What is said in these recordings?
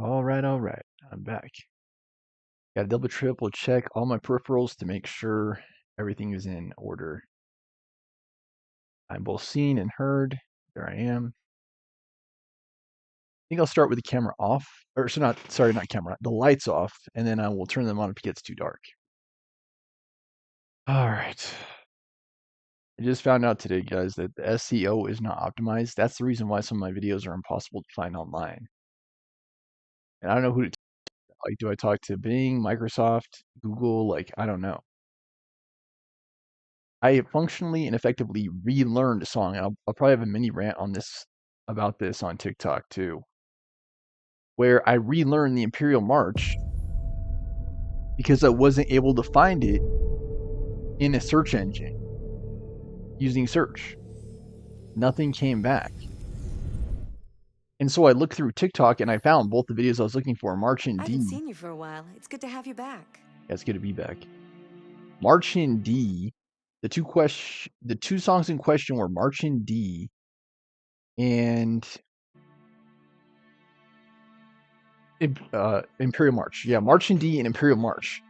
All right, I'm back. Got to double triple check all my peripherals to make sure everything is in order. I'm both seen and heard. There I am. I think I'll start with the camera off, or so not, sorry, not camera, the lights off, and then I will turn them on if it gets too dark. All right. I just found out today, guys, that the SEO is not optimized. That's the reason why some of my videos are impossible to find online. And I don't know who to like. Do I talk to Bing, Microsoft, Google? Like, I don't know. I functionally and effectively relearned a song. And I'll probably have a mini rant on this about this on TikTok too, where I relearned the Imperial March because I wasn't able to find it in a search engine using search. Nothing came back. And so I looked through TikTok and I found both the videos I was looking for, March in I haven't D. seen you for a while. It's good to have you back. Yeah, it's good to be back. March in D. The two songs in question were March in D and Imperial March. Yeah, March in D and Imperial March.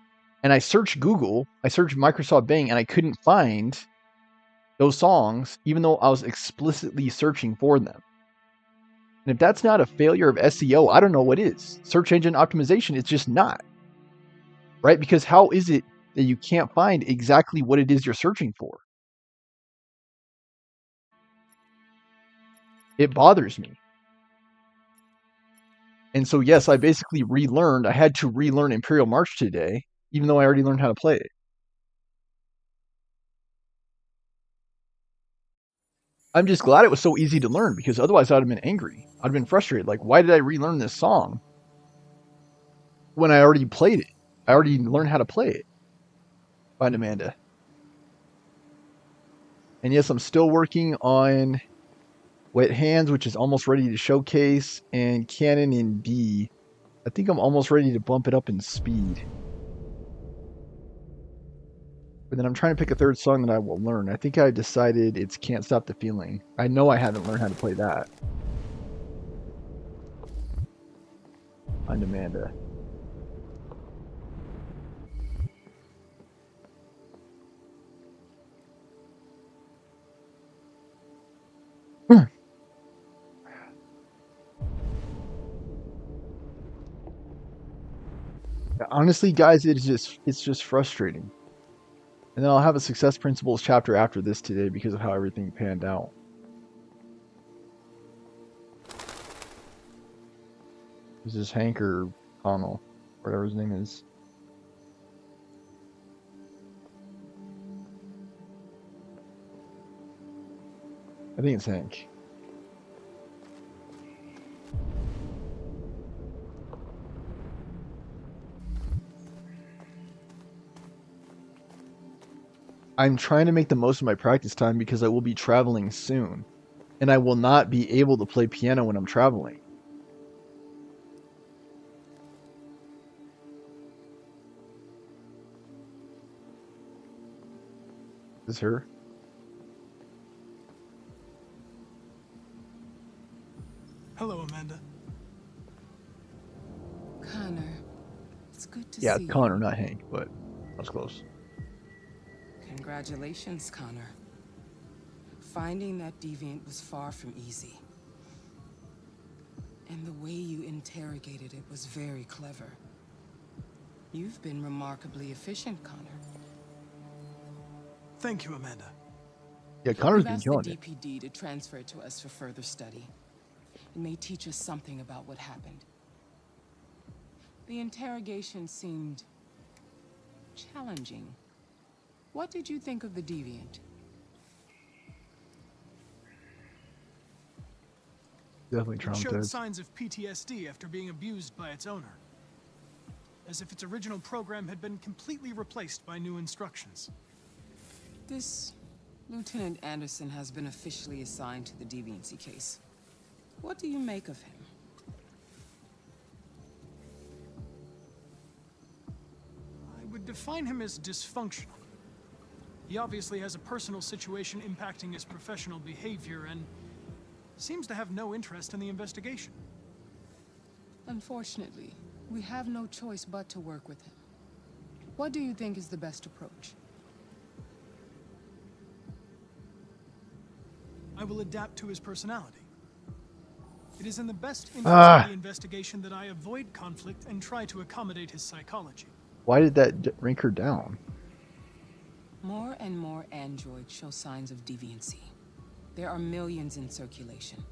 And I searched Google, I searched Microsoft Bing, and I couldn't find those songs, even though I was explicitly searching for them. And if that's not a failure of SEO, I don't know what is. Search engine optimization, it's just not. Right? Because how is it that you can't find exactly what it is you're searching for? It bothers me. And so, yes, I basically relearned, I had to relearn Imperial March today, even though I already learned how to play it. I'm just glad it was so easy to learn because otherwise I'd have been angry. I'd have been frustrated. Like, why did I relearn this song when I already played it? I already learned how to play it. Find Amanda. And yes, I'm still working on Wet Hands, which is almost ready to showcase, and Canon in D. I think I'm almost ready to bump it up in speed. But then I'm trying to pick a third song that I will learn. I think I decided it's Can't Stop the Feeling. I know I haven't learned how to play that. Find Amanda. Honestly, guys, it's just frustrating. And then I'll have a success principles chapter after this today because of how everything panned out. This is Hank or Connell, whatever his name is. I think it's Hank. I'm trying to make the most of my practice time because I will be traveling soon. And I will not be able to play piano when I'm traveling. Is her? Hello, Amanda. Connor, it's good to Yeah, see Connor, you. not Hank, but that's close. Congratulations, Connor. Finding that deviant was far from easy. And the way you interrogated it was very clever. You've been remarkably efficient, Connor. Thank you, Amanda. Yeah, Connor's We've been asked the killing it. DPD to transfer it to us for further study. It may teach us something about what happened. The interrogation seemed challenging. What did you think of the deviant? Definitely It showed traumatized. signs of PTSD after being abused by its owner. As if its original program had been completely replaced by new instructions. This Lieutenant Anderson has been officially assigned to the deviancy case. What do you make of him? I would define him as dysfunctional. He obviously has a personal situation impacting his professional behavior and seems to have no interest in the investigation. Unfortunately, we have no choice but to work with him. What do you think is the best approach? I will adapt to his personality. It is in the best interest of the investigation that I avoid conflict and try to accommodate his psychology. Why did that rank her down? More and more androids show signs of deviancy. There are millions in circulation.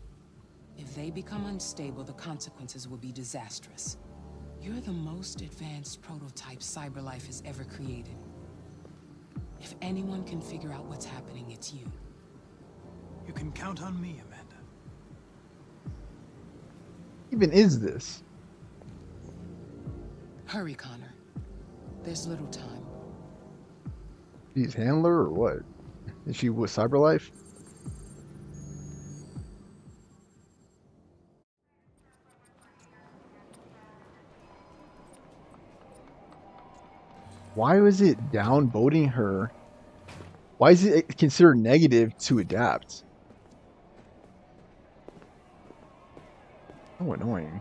If they become unstable, the consequences will be disastrous. You're the most advanced prototype CyberLife has ever created. If anyone can figure out what's happening, it's you. You can count on me, Amanda. Even is this? Hurry, Connor. There's little time. She's handler or what? Is she with CyberLife? Why was it downvoting her? Why is it considered negative to adapt? Oh, annoying.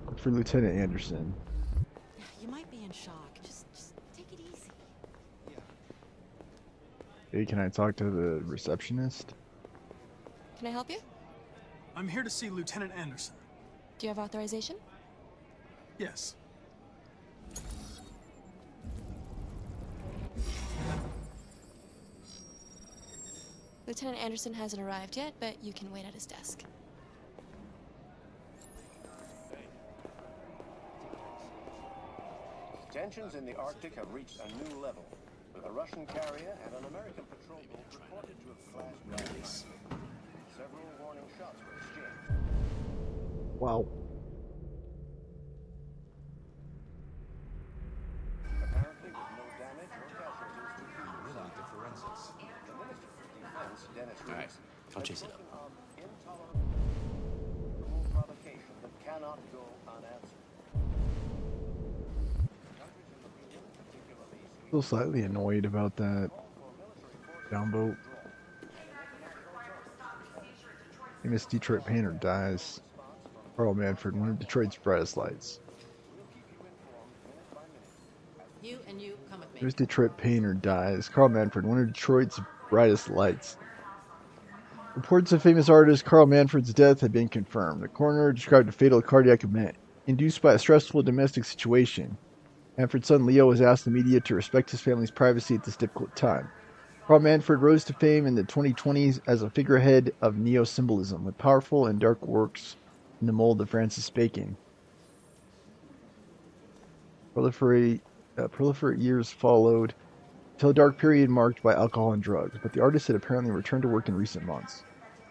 Look for Lieutenant Anderson. You might be in shock. Just take it easy. Hey, can I talk to the receptionist? Can I help you? I'm here to see Lieutenant Anderson. Do you have authorization? Yes. Lieutenant Anderson hasn't arrived yet, but you can wait at his desk. Tensions in the Arctic have reached a new level, with a Russian carrier and an American patrol boat reported to have flashed rallies. Several warning shots were exchanged. Wow. Apparently with no damage or casualties to either side. Forensics. The Minister of Defense, Dennis Reese, I'll chase it up. of intolerable provocation that cannot go unanswered. Countries in the region, particularly Still slightly annoyed about that downvote. Famous Detroit painter dies. Carl Manfred, one of Detroit's brightest lights. You and you come with me. Famous Detroit painter dies. Carl Manfred, one of Detroit's brightest lights. Reports of famous artist Carl Manfred's death had been confirmed. The coroner described a fatal cardiac event induced by a stressful domestic situation. Manfred's son Leo has asked the media to respect his family's privacy at this difficult time. Carl Manfred rose to fame in the 2020s as a figurehead of neo-symbolism, with powerful and dark works in the mold of Francis Bacon. Proliferate years followed, until a dark period marked by alcohol and drugs, but the artist had apparently returned to work in recent months.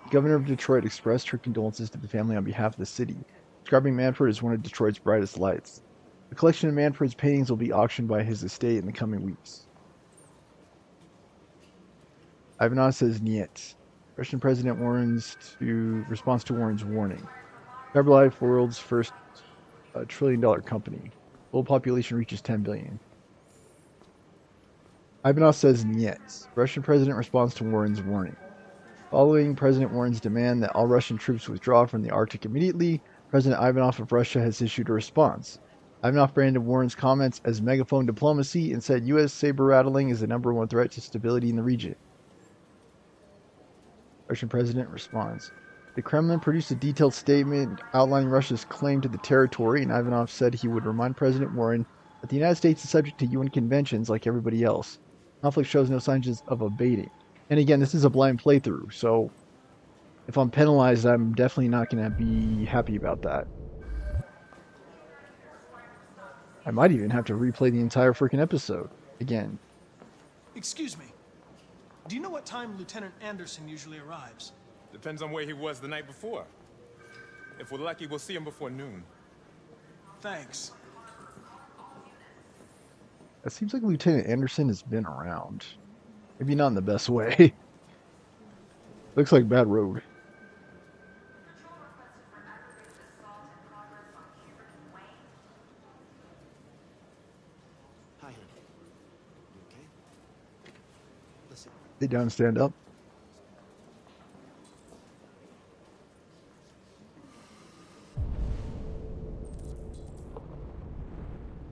The governor of Detroit expressed her condolences to the family on behalf of the city, describing Manfred as one of Detroit's brightest lights. A collection of Manfred's paintings will be auctioned by his estate in the coming weeks. Ivanov says Niet. Russian President responds to Warren's warning. CyberLife, world's first $1 trillion company. World population reaches 10 billion. Ivanov says Niet. Russian President responds to Warren's warning. Following President Warren's demand that all Russian troops withdraw from the Arctic immediately, President Ivanov of Russia has issued a response. Ivanov branded Warren's comments as megaphone diplomacy and said U.S. saber-rattling is the #1 threat to stability in the region. Russian President responds. The Kremlin produced a detailed statement outlining Russia's claim to the territory, and Ivanov said he would remind President Warren that the United States is subject to UN conventions like everybody else. Conflict shows no signs of abating. And again, this is a blind playthrough, so if I'm penalized, I'm definitely not going to be happy about that. I might even have to replay the entire freaking episode again. Excuse me. Do you know what time Lieutenant Anderson usually arrives? Depends on where he was the night before. If we're lucky, we'll see him before noon. Thanks. It seems like Lieutenant Anderson has been around. Maybe not in the best way. Looks like bad road. Hi, honey. You okay? Listen, Sit down, stand up.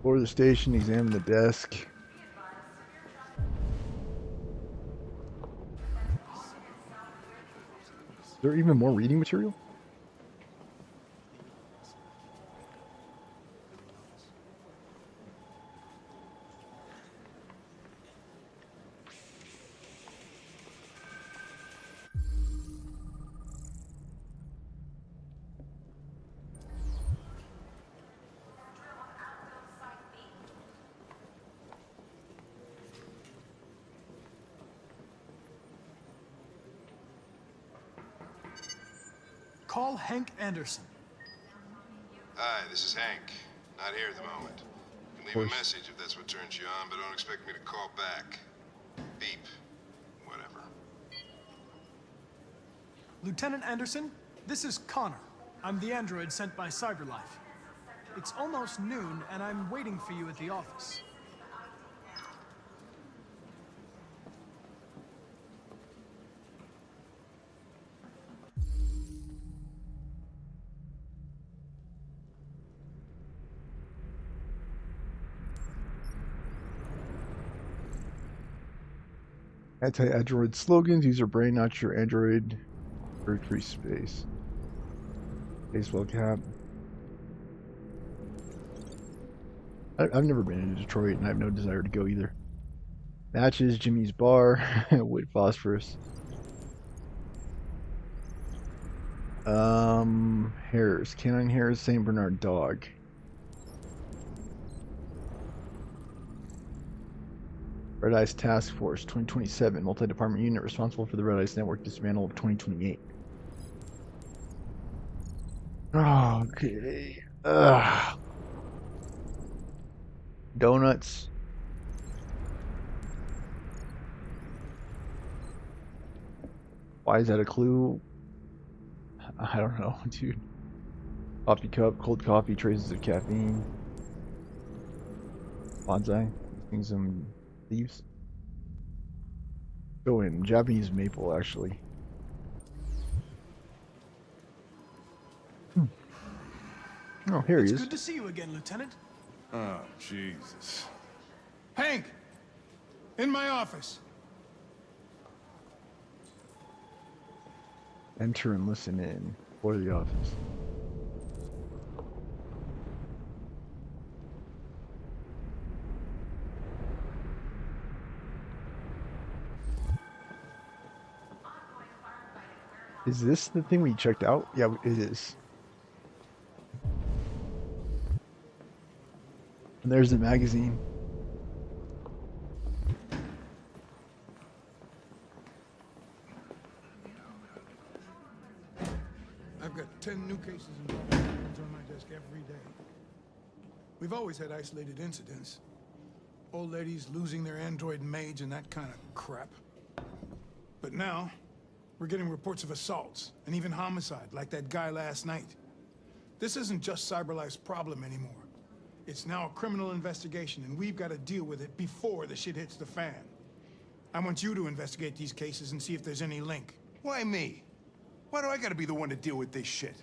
Explore the station, examine the desk. Is there even more reading material? Call Hank Anderson. Hi, this is Hank. Not here at the moment. You can leave a message if that's what turns you on, but don't expect me to call back. Beep. Whatever. Lieutenant Anderson, this is Connor. I'm the android sent by CyberLife. It's almost noon, and I'm waiting for you at the office. Anti-android slogans. Use your brain, not your android. Free space. Baseball cap. I've never been to Detroit, and I have no desire to go either. Matches, Jimmy's Bar, wood phosphorus. Hairs. Canine hairs, St. Bernard dog. Red Ice Task Force 2027, multi-department unit responsible for the Red Ice network dismantle of 2028. Okay. Donuts. Why is that a clue? I don't know, dude. Coffee cup, cold coffee, traces of caffeine. Bonsai. Things some leaves. Go in. Japanese maple, actually. Oh, here he is. It's good to see you again, Lieutenant. Oh, Jesus. Hank! In my office. Enter and listen in. For the office. Is this the thing we checked out? Yeah, it is. And there's the magazine. I've got 10 new cases involving androids on my desk every day. We've always had isolated incidents. Old ladies losing their android maids and that kind of crap. But now, we're getting reports of assaults and even homicide, like that guy last night. This isn't just CyberLife's problem anymore. It's now a criminal investigation, and we've got to deal with it before the shit hits the fan. I want you to investigate these cases and see if there's any link. Why me? Why do I gotta be the one to deal with this shit?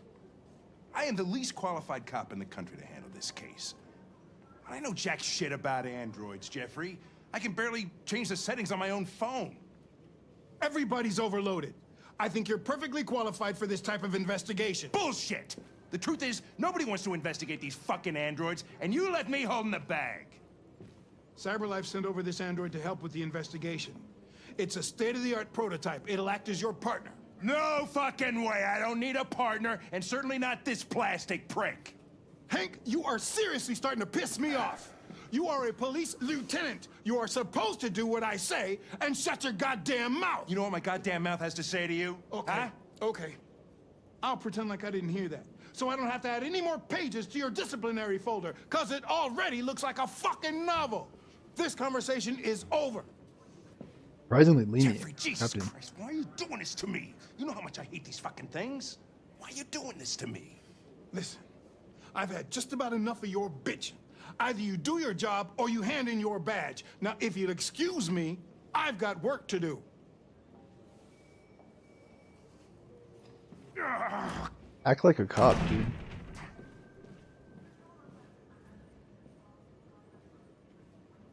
I am the least qualified cop in the country to handle this case. I know jack shit about androids, Jeffrey. I can barely change the settings on my own phone. Everybody's overloaded. I think you're perfectly qualified for this type of investigation. Bullshit! The truth is, nobody wants to investigate these fucking androids, and you let me hold in the bag. CyberLife sent over this android to help with the investigation. It's a state-of-the-art prototype. It'll act as your partner. No fucking way! I don't need a partner, and certainly not this plastic prick. Hank, you are seriously starting to piss me off. You are a police lieutenant. You are supposed to do what I say and shut your goddamn mouth. You know what my goddamn mouth has to say to you? Okay, huh? okay. I'll pretend like I didn't hear that, so I don't have to add any more pages to your disciplinary folder, because it already looks like a fucking novel. This conversation is over. Surprisingly lenient. Jeffrey, Jesus Captain. Christ, why are you doing this to me? You know how much I hate these fucking things. Why are you doing this to me? Listen, I've had just about enough of your bitching. Either you do your job or you hand in your badge. Now, if you'll excuse me, I've got work to do. Act like a cop, dude.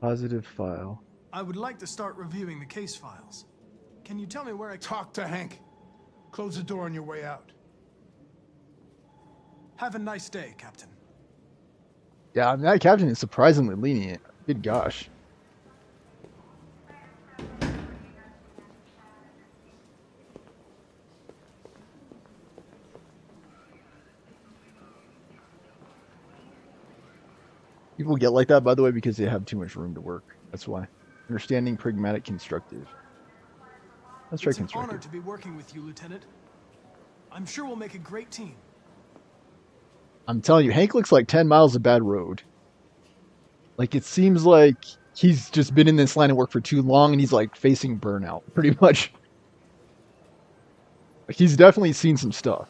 Positive file. I would like to start reviewing the case files. Can you tell me where I Talk to Hank. Close the door on your way out. Have a nice day, Captain. Yeah, I mean, that captain is surprisingly lenient. Good gosh. People get like that, by the way, because they have too much room to work. That's why. Understanding, pragmatic, constructive. Let's try It's an honor constructive. to be working with you, Lieutenant. I'm sure we'll make a great team. I'm telling you, Hank looks like 10 miles of bad road. Like, it seems like he's just been in this line of work for too long and he's like facing burnout, pretty much. Like, he's definitely seen some stuff.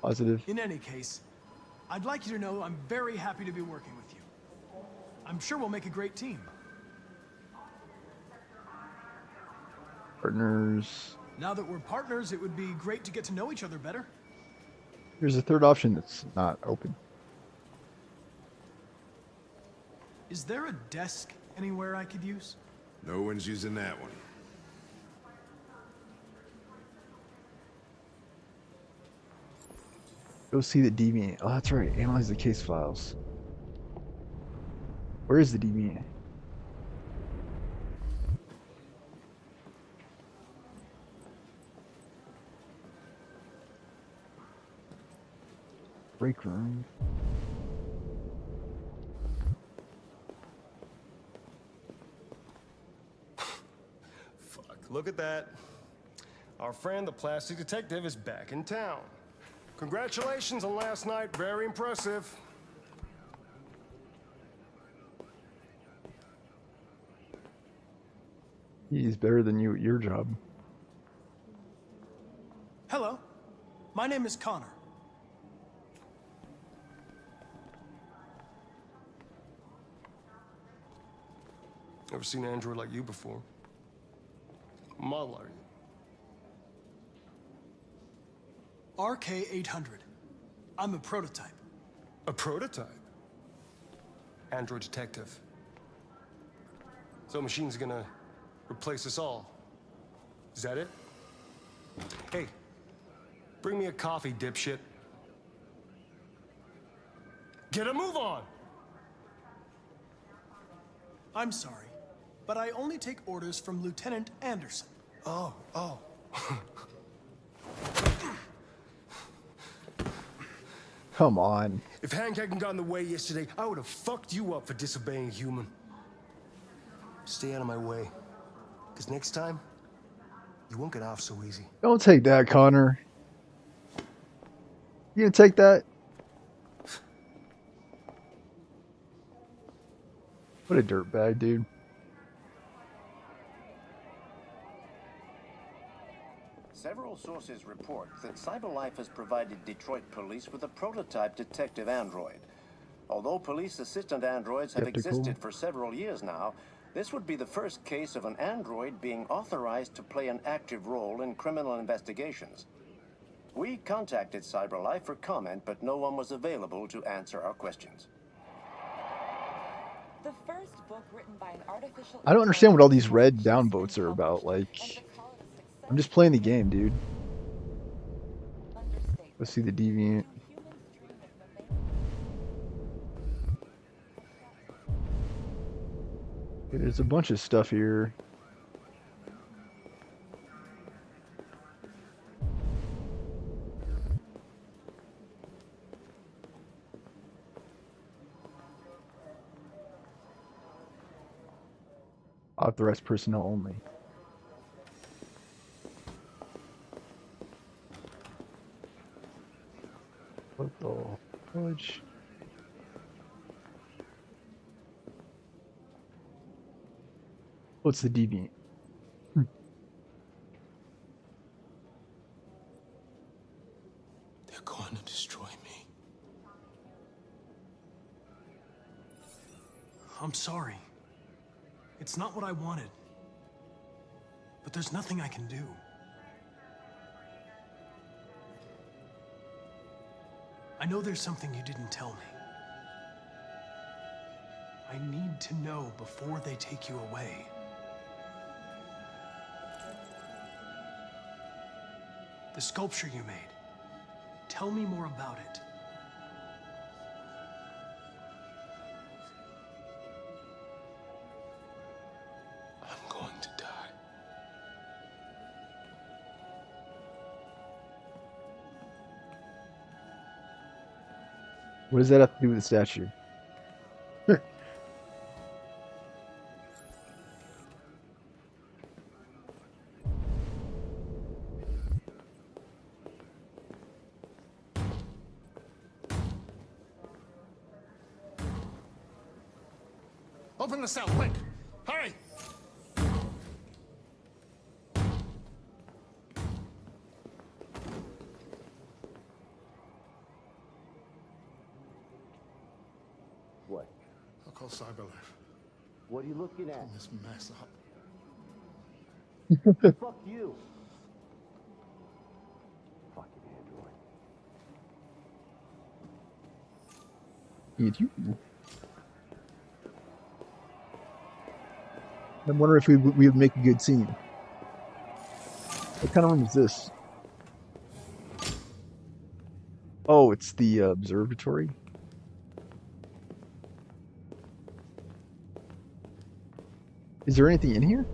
Positive. In any case, I'd like you to know I'm very happy to be working with you. I'm sure we'll make a great team. Partners. Now that we're partners, it would be great to get to know each other better. There's a third option that's not open. Is there a desk anywhere I could use? No one's using that one. Go see the deviant. Oh, that's right. Analyze the case files. Where is the deviant? Break room. Fuck, look at that. Our friend, the plastic detective, is back in town. Congratulations on last night. Very impressive. He's better than you at your job. Hello. My name is Connor. Never seen an android like you before. Model are you? RK-800. I'm a prototype. A prototype? Android detective. So machine's gonna replace us all. Is that it? Hey, bring me a coffee, dipshit. Get a move on! I'm sorry, but I only take orders from Lieutenant Anderson. Oh. Come on. If Hank hadn't gotten in the way yesterday, I would have fucked you up for disobeying human. Stay out of my way. Because next time, you won't get off so easy. Don't take that, Connor. You gonna take that? What a dirtbag, dude. Several sources report that CyberLife has provided Detroit police with a prototype detective android. Although police assistant androids have existed for several years now, this would be the first case of an android being authorized to play an active role in criminal investigations. We contacted CyberLife for comment, but no one was available to answer our questions. The first book written by an artificial I don't understand what all these red downvotes are about. Like, I'm just playing the game, dude. Let's see the deviant. Okay, there's a bunch of stuff here. Authorized personnel only. What the fudge? What's the deviant? They're going to destroy me. I'm sorry. It's not what I wanted. But there's nothing I can do. I know there's something you didn't tell me. I need to know before they take you away. The sculpture you made. Tell me more about it. I'm going to die. What does that have to do with the statue? Open the cell, quick! Hurry! What? I'll call Cyberlife. What are you looking at? Pull this mess up. Fuck you! Fucking android. You. I wonder if we would make a good scene. What kind of room is this? Oh, it's the observatory. Is there anything in here?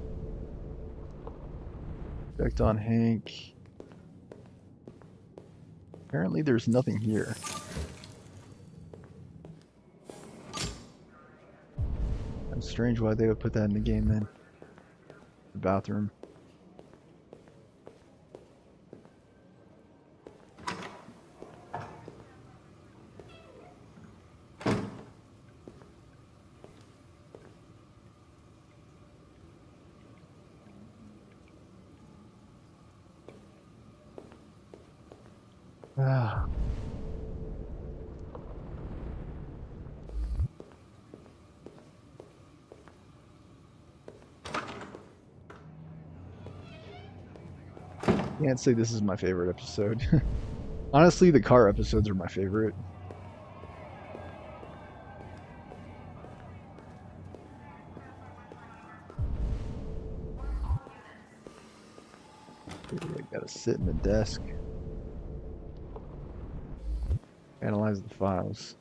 Effect on Hank. Apparently there's nothing here. That's strange why they would put that in the game then. The bathroom. Ah. Can't say this is my favorite episode. Honestly, the car episodes are my favorite. I gotta sit in the desk. Analyze the files.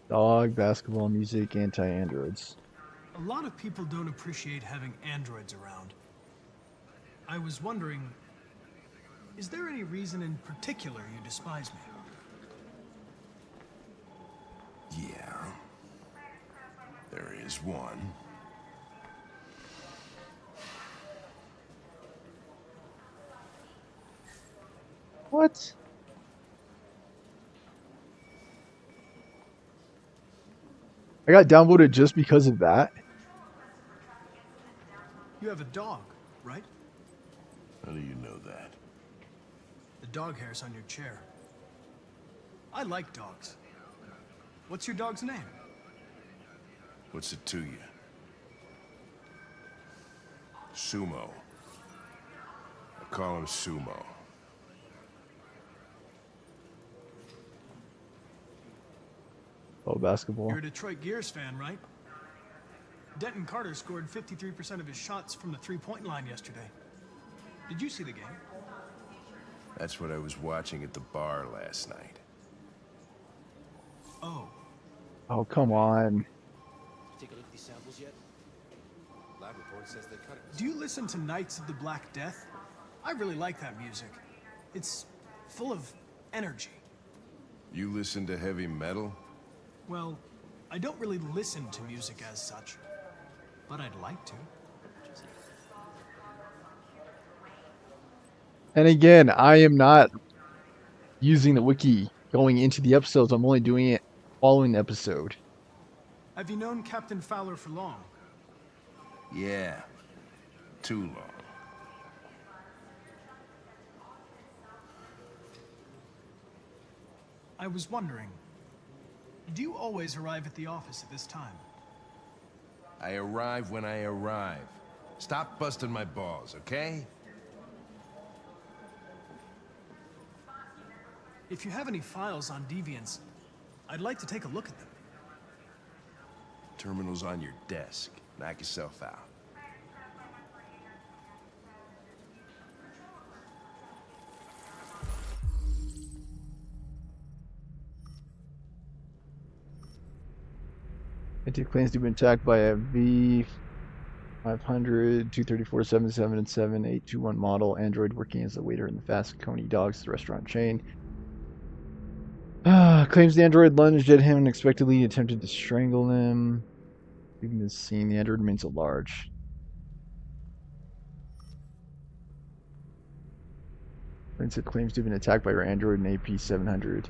Dog, basketball, music, anti-androids. A lot of people don't appreciate having androids around. I was wondering, is there any reason in particular you despise me? Yeah. There is one. What? I got downvoted just because of that. You have a dog, right? How do you know that? The dog hair's on your chair. I like dogs. What's your dog's name? What's it to you? Sumo. I call him Sumo. Oh, basketball. You're a Detroit Gears fan, right? Denton Carter scored 53% of his shots from the three-point line yesterday. Did you see the game? That's what I was watching at the bar last night. Oh. Oh, come on. Take a look at these samples yet? Lab report says they cut it. Do you listen to Knights of the Black Death? I really like that music. It's full of energy. You listen to heavy metal? Well, I don't really listen to music as such, but I'd like to. And again, I am not using the wiki going into the episodes. I'm only doing it following the episode. Have you known Captain Fowler for long? Yeah. Too long. I was wondering, do you always arrive at the office at this time? I arrive when I arrive. Stop busting my balls, okay? If you have any files on Deviants, I'd like to take a look at them. Terminal's on your desk. Knock yourself out. It claims to have been attacked by a V500, 234, 77, and 7821 model android working as a waiter in the Fast Coney Dogs restaurant chain. Claims the android lunged at him and unexpectedly attempted to strangle him. Leaving the scene, the android remains at large. It claims to have been attacked by her android and AP-700.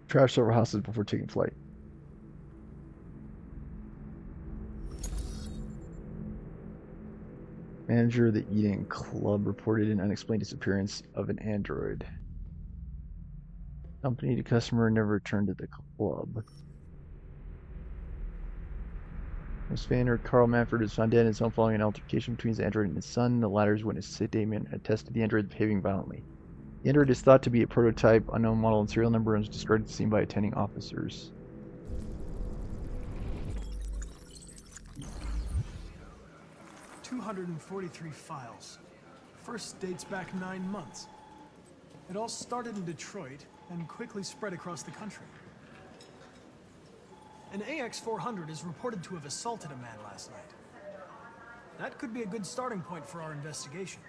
Trashed several houses before taking flight. Manager of the Eating Club reported an unexplained disappearance of an android. Company to customer never returned to the club. Miss Vander, Carl Manford is found dead in his home following an altercation between his android and his son. The latter's witness, Sid Damien, attested the android behaving violently. The android is thought to be a prototype, unknown model and serial number, and was described at the scene by attending officers. "243 files. First dates back 9 months. It all started in Detroit and quickly spread across the country. An AX-400 is reported to have assaulted a man last night. That could be a good starting point for our investigation.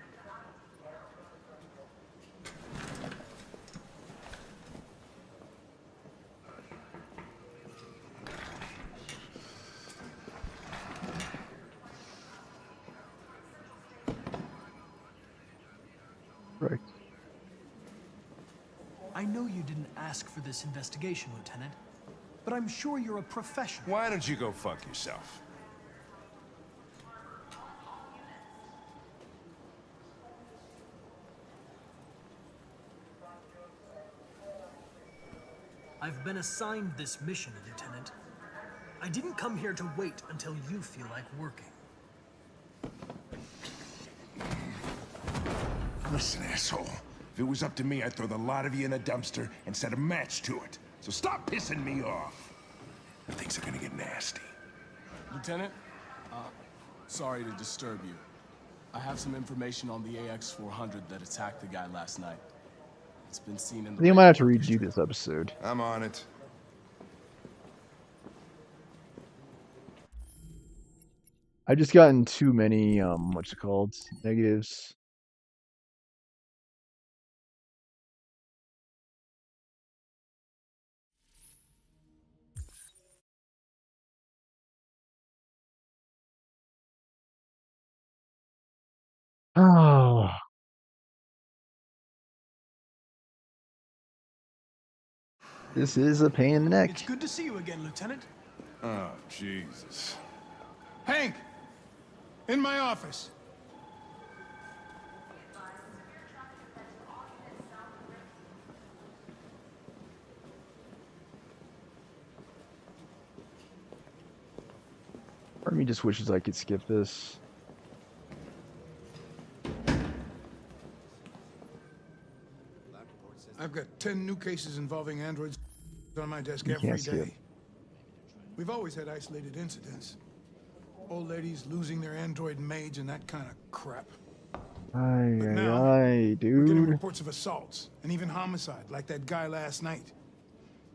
Right. I know you didn't ask for this investigation, Lieutenant, but I'm sure you're a professional. Why don't you go fuck yourself? I've been assigned this mission, Lieutenant. I didn't come here to wait until you feel like working. Listen, asshole. If it was up to me, I'd throw the lot of you in a dumpster and set a match to it. So stop pissing me off. Things are gonna get nasty. Lieutenant, sorry to disturb you. I have some information on the AX-400 that attacked the guy last night. It's been seen in the... I think I might have to redo this episode. I'm on it. I've just gotten too many, what's it called? Negatives. Oh. This is a pain in the neck. It's good to see you again, Lieutenant. Oh, Jesus. Hank! In my office. Part of me just wishes I could skip this. I've got 10 new cases involving androids on my desk You every can't skip. day. We've always had isolated incidents. Old ladies losing their android maids and that kind of crap. Aye, But aye, now, aye, we're getting dude. reports of assaults and even homicide, like that guy last night.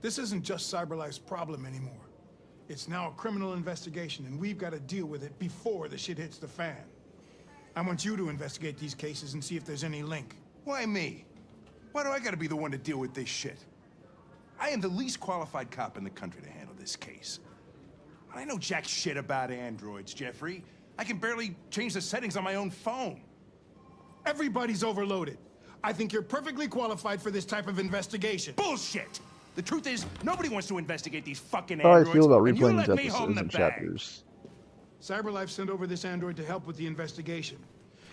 This isn't just CyberLife's problem anymore. It's now a criminal investigation, and we've got to deal with it before the shit hits the fan. I want you to investigate these cases and see if there's any link. Why me? Why do I gotta be the one to deal with this shit? I am the least qualified cop in the country to handle this case. I know jack shit about androids, Jeffrey. I can barely change the settings on my own phone. Everybody's overloaded. I think you're perfectly qualified for this type of investigation. Bullshit! The truth is, nobody wants to investigate these fucking How I androids. feel about and you replaying let these me hold episodes the and bag. chapters. CyberLife sent over this android to help with the investigation.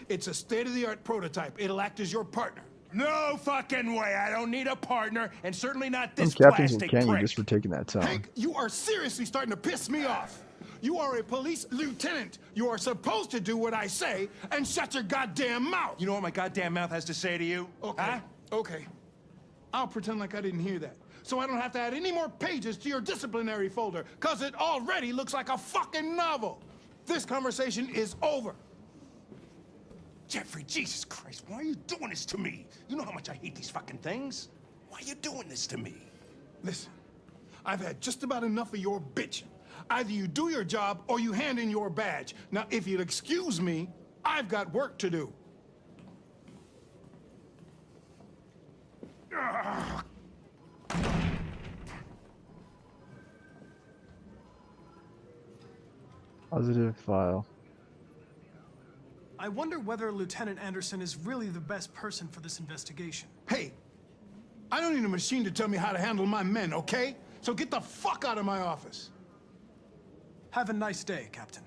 It's a state-of-the-art prototype. It'll act as your partner. No fucking way. I don't need a partner, and certainly not Some this captains will plastic can you prick. just for taking that tone. Hank, you are seriously starting to piss me off. You are a police lieutenant. You are supposed to do what I say and shut your goddamn mouth. You know what my goddamn mouth has to say to you? Okay, Huh? okay. I'll pretend like I didn't hear that. So I don't have to add any more pages to your disciplinary folder, because it already looks like a fucking novel. This conversation is over. Jeffrey, Jesus Christ, why are you doing this to me? You know how much I hate these fucking things. Why are you doing this to me? Listen, I've had just about enough of your bitching. Either you do your job or you hand in your badge. Now, if you'll excuse me, I've got work to do. Ugh. Positive file. I wonder whether Lieutenant Anderson is really the best person for this investigation. Hey, I don't need a machine to tell me how to handle my men, okay? So get the fuck out of my office. Have a nice day, Captain.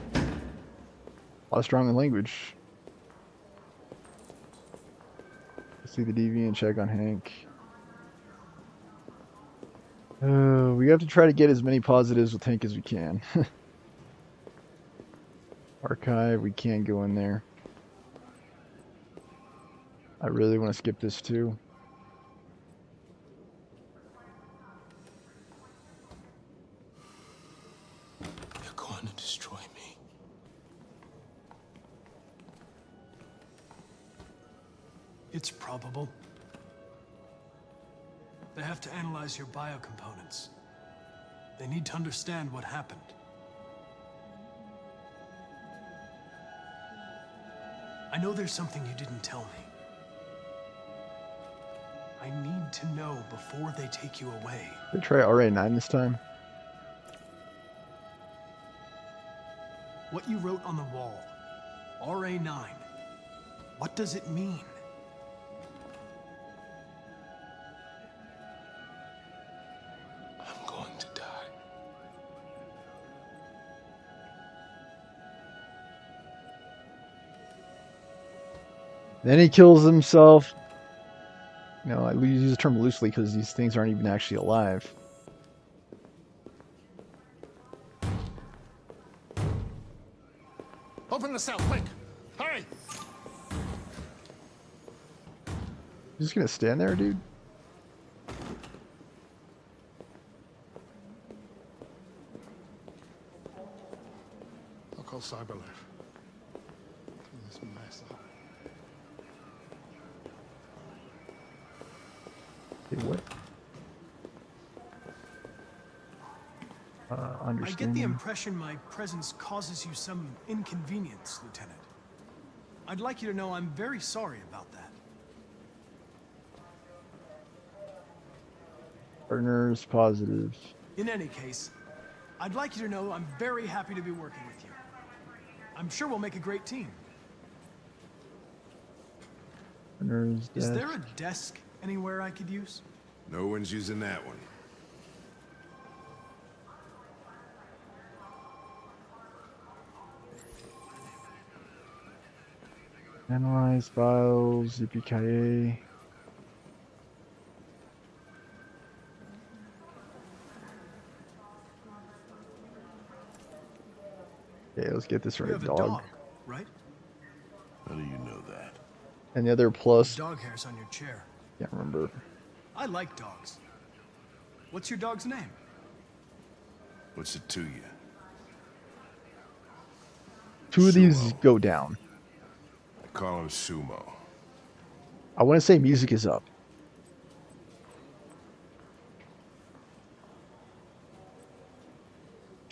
A lot of strong language. Let's see the deviant, check on Hank. We have to try to get as many positives with Hank as we can. Archive, we can go in there. I really want to skip this too. You're going to destroy me. It's probable. They have to analyze your biocomponents. They need to understand what happened. I know there's something you didn't tell me. I need to know before they take you away. They try RA9 this time. What you wrote on the wall, RA9, what does it mean? I'm going to die. Then he kills himself. You know, I use the term loosely because these things aren't even actually alive. Open the cell, quick! Hurry! You just gonna stand there, dude? I'll call Cyberlife. This mess up. Hey, what? I get the Understanding. impression my presence causes you some inconvenience, Lieutenant. I'd like you to know I'm very sorry about that. Partners, positive. In any case, I'd like you to know I'm very happy to be working with you. I'm sure we'll make a great team. Partners, Is death. there a desk anywhere I could use? No one's using that one. Analyze files, ZPKA. Okay, let's get this You right, have a dog. dog, right? How do you know that? And the other plus, Dog hairs on your chair. can't remember. I like dogs. What's your dog's name? What's it to you? Two of these Sumo. go down. I call him Sumo. I want to say music is up.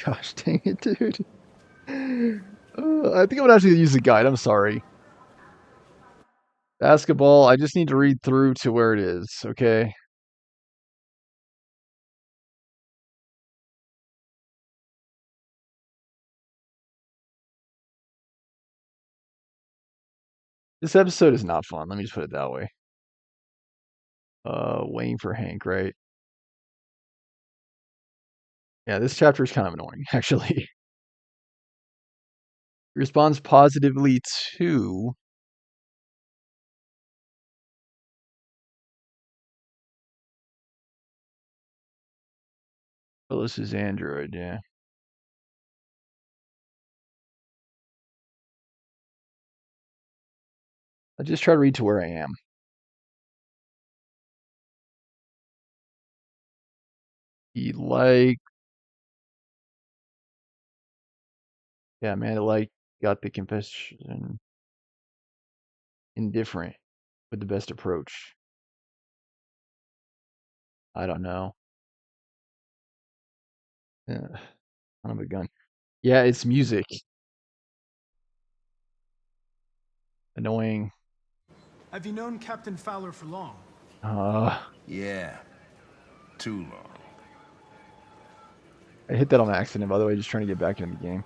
Gosh dang it, dude. I think I'm gonna actually use the guide. I'm sorry. Basketball, I just need to read through to where it is, okay? This episode is not fun. Let me just put it that way. Waiting for Hank, right? Yeah, this chapter is kind of annoying, actually. Responds positively to Phyllis's android, yeah. I just try to read to where I am. He yeah, man, got the confession indifferent with the best approach. I don't know. Son of a gun. Yeah, it's music. Annoying. Have you known Captain Fowler for long? Yeah. Too long. I hit that on accident, by the way, just trying to get back into the game.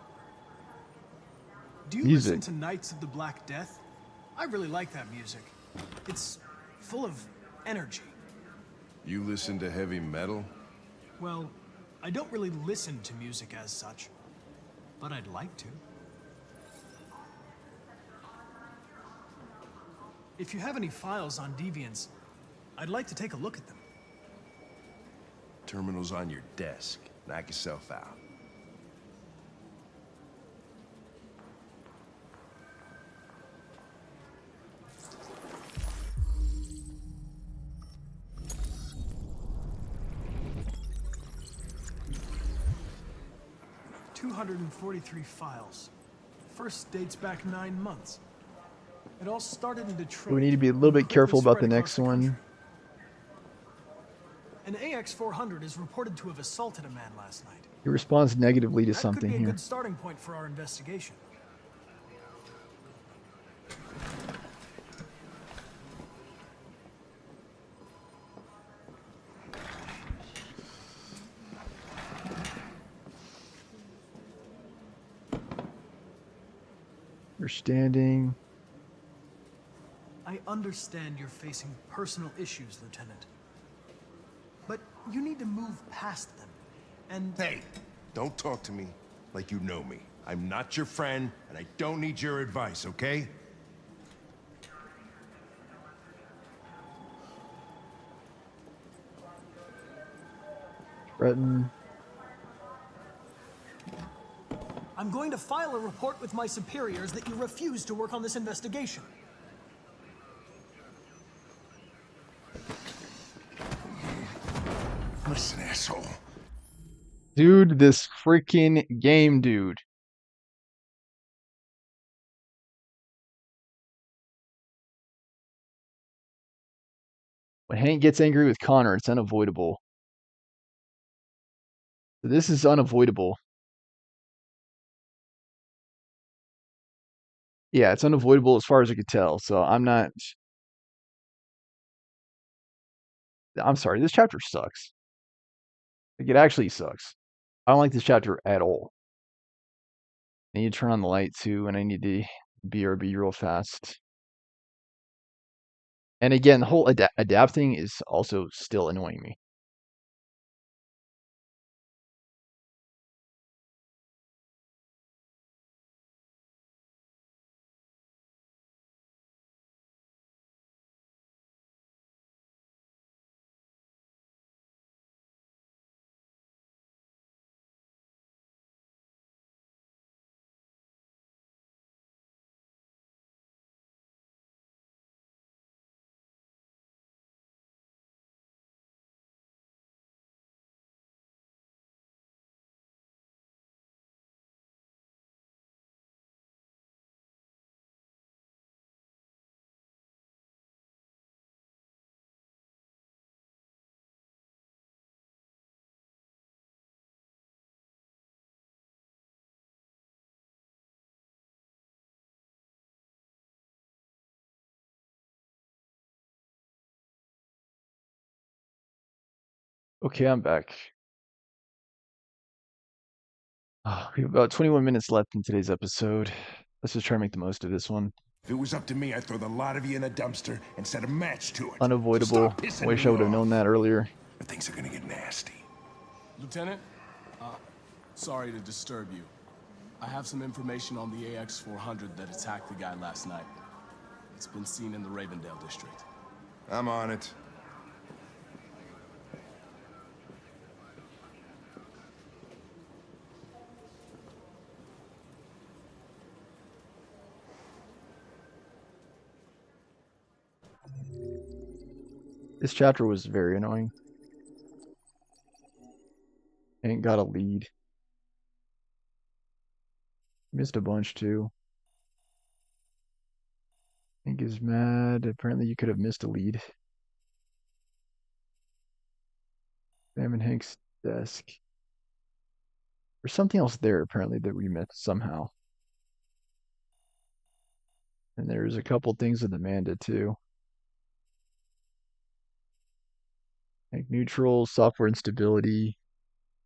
Do you listen to Knights of the Black Death? I really like that music. It's full of energy. You listen to heavy metal? Well, I don't really listen to music as such, but I'd like to. If you have any files on Deviants, I'd like to take a look at them. Terminal's on your desk. Knock yourself out. .243 files. First dates back 9 months. It all started in Detroit. We need to be a little bit careful about the next one. An AX-400 is reported to have assaulted a man last night. He responds negatively to something That could be a here. good starting point for our investigation. Understanding. I understand you're facing personal issues, Lieutenant. But you need to move past them. And hey, don't talk to me like you know me. I'm not your friend, and I don't need your advice, okay? Threaten. I'm going to file a report with my superiors that you refuse to work on this investigation. Listen, asshole. Dude, this freaking game, dude. When Hank gets angry with Connor, it's unavoidable. This is unavoidable. Yeah, it's unavoidable as far as I could tell, so I'm sorry, this chapter sucks. Like, it actually sucks. I don't like this chapter at all. I need to turn on the light too, and I need to BRB real fast. And again, the whole adapting is also still annoying me. Okay, I'm back. We have about 21 minutes left in today's episode. Let's just try to make the most of this one. If it was up to me, I'd throw the lot of you in a dumpster and set a match to it. Unavoidable. Stop pissing Wish me I would have off. known that earlier. But things are gonna get nasty. Lieutenant, sorry to disturb you. I have some information on the AX-400 that attacked the guy last night. It's been seen in the Ravendale district. I'm on it. This chapter was very annoying. Ain't got a lead. Missed a bunch too. Hank is mad. Apparently you could have missed a lead. Sam and Hank's desk. There's something else there apparently that we missed somehow. And there's a couple things with Amanda too. Hank neutral, software instability.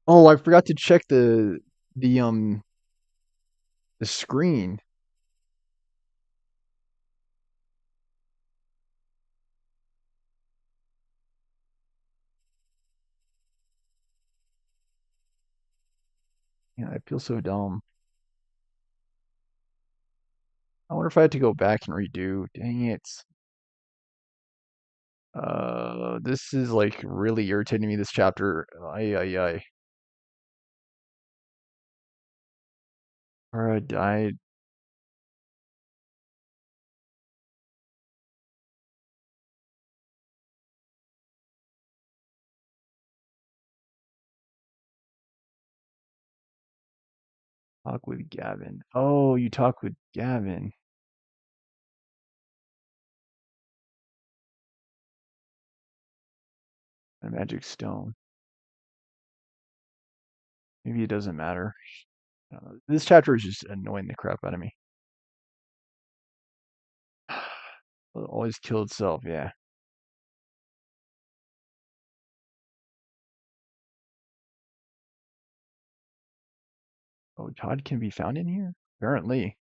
Oh, I forgot to check the screen. Yeah, I feel so dumb. I wonder if I had to go back and redo. Dang it. This is like really irritating me, this chapter. Ay. Alright, died. Talk with Gavin. Oh, you talk with Gavin. A magic stone. Maybe it doesn't matter. I don't know. This chapter is just annoying the crap out of me. It'll always kill itself, yeah. Oh, Todd can be found in here? Apparently.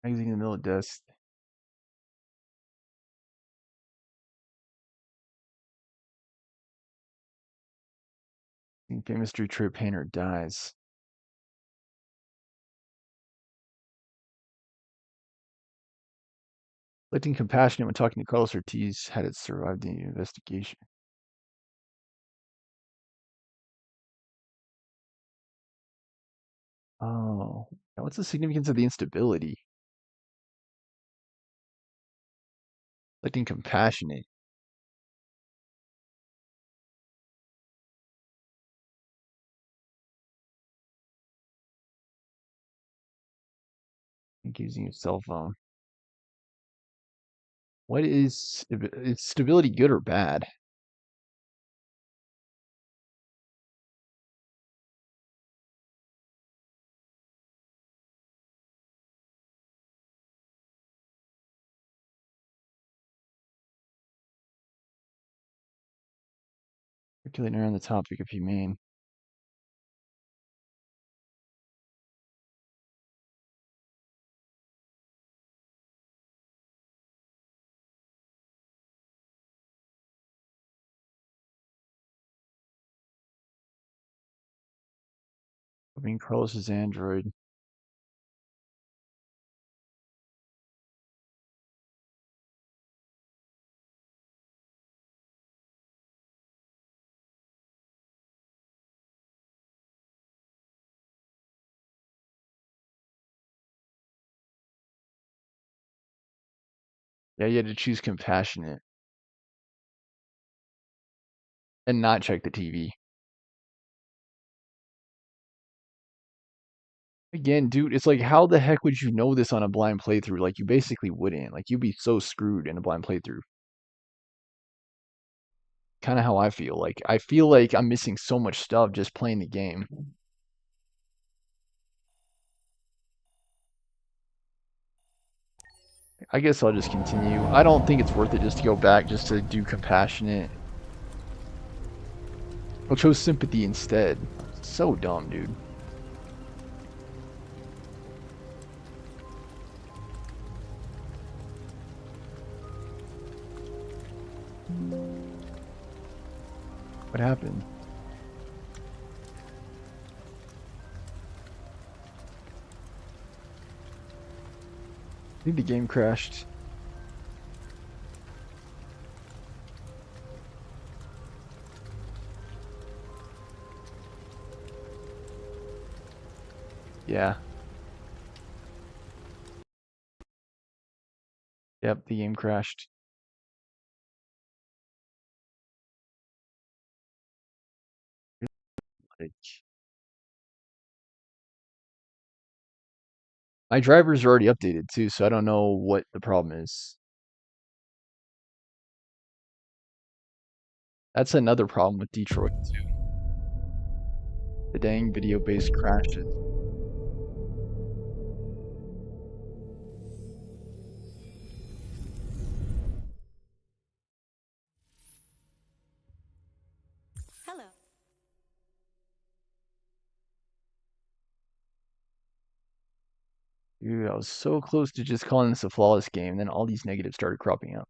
Magazine in the middle of the desk. Famous street trip painter dies. Looking compassionate when talking to Carlos Ortiz, had it survived the investigation. Oh, now what's the significance of the instability? Looking compassionate. Using your cell phone. What is stability good or bad? Circulating around the topic of humane. I mean, Carlos's android. Yeah, you had to choose compassionate. And not check the TV. Again, dude, it's like, how the heck would you know this on a blind playthrough? Like, you basically wouldn't. Like, you'd be so screwed in a blind playthrough. Kind of how I feel. Like, I feel like I'm missing so much stuff just playing the game. I guess I'll just continue. I don't think it's worth it just to go back just to do compassionate. I chose sympathy instead. So dumb, dude. happened? I think the game crashed. Yeah. Yep, the game crashed. Like, my drivers are already updated too, so I don't know what the problem is. That's another problem with Detroit too. The dang video-based crashes. Hello. Dude, I was so close to just calling this a flawless game, then all these negatives started cropping up.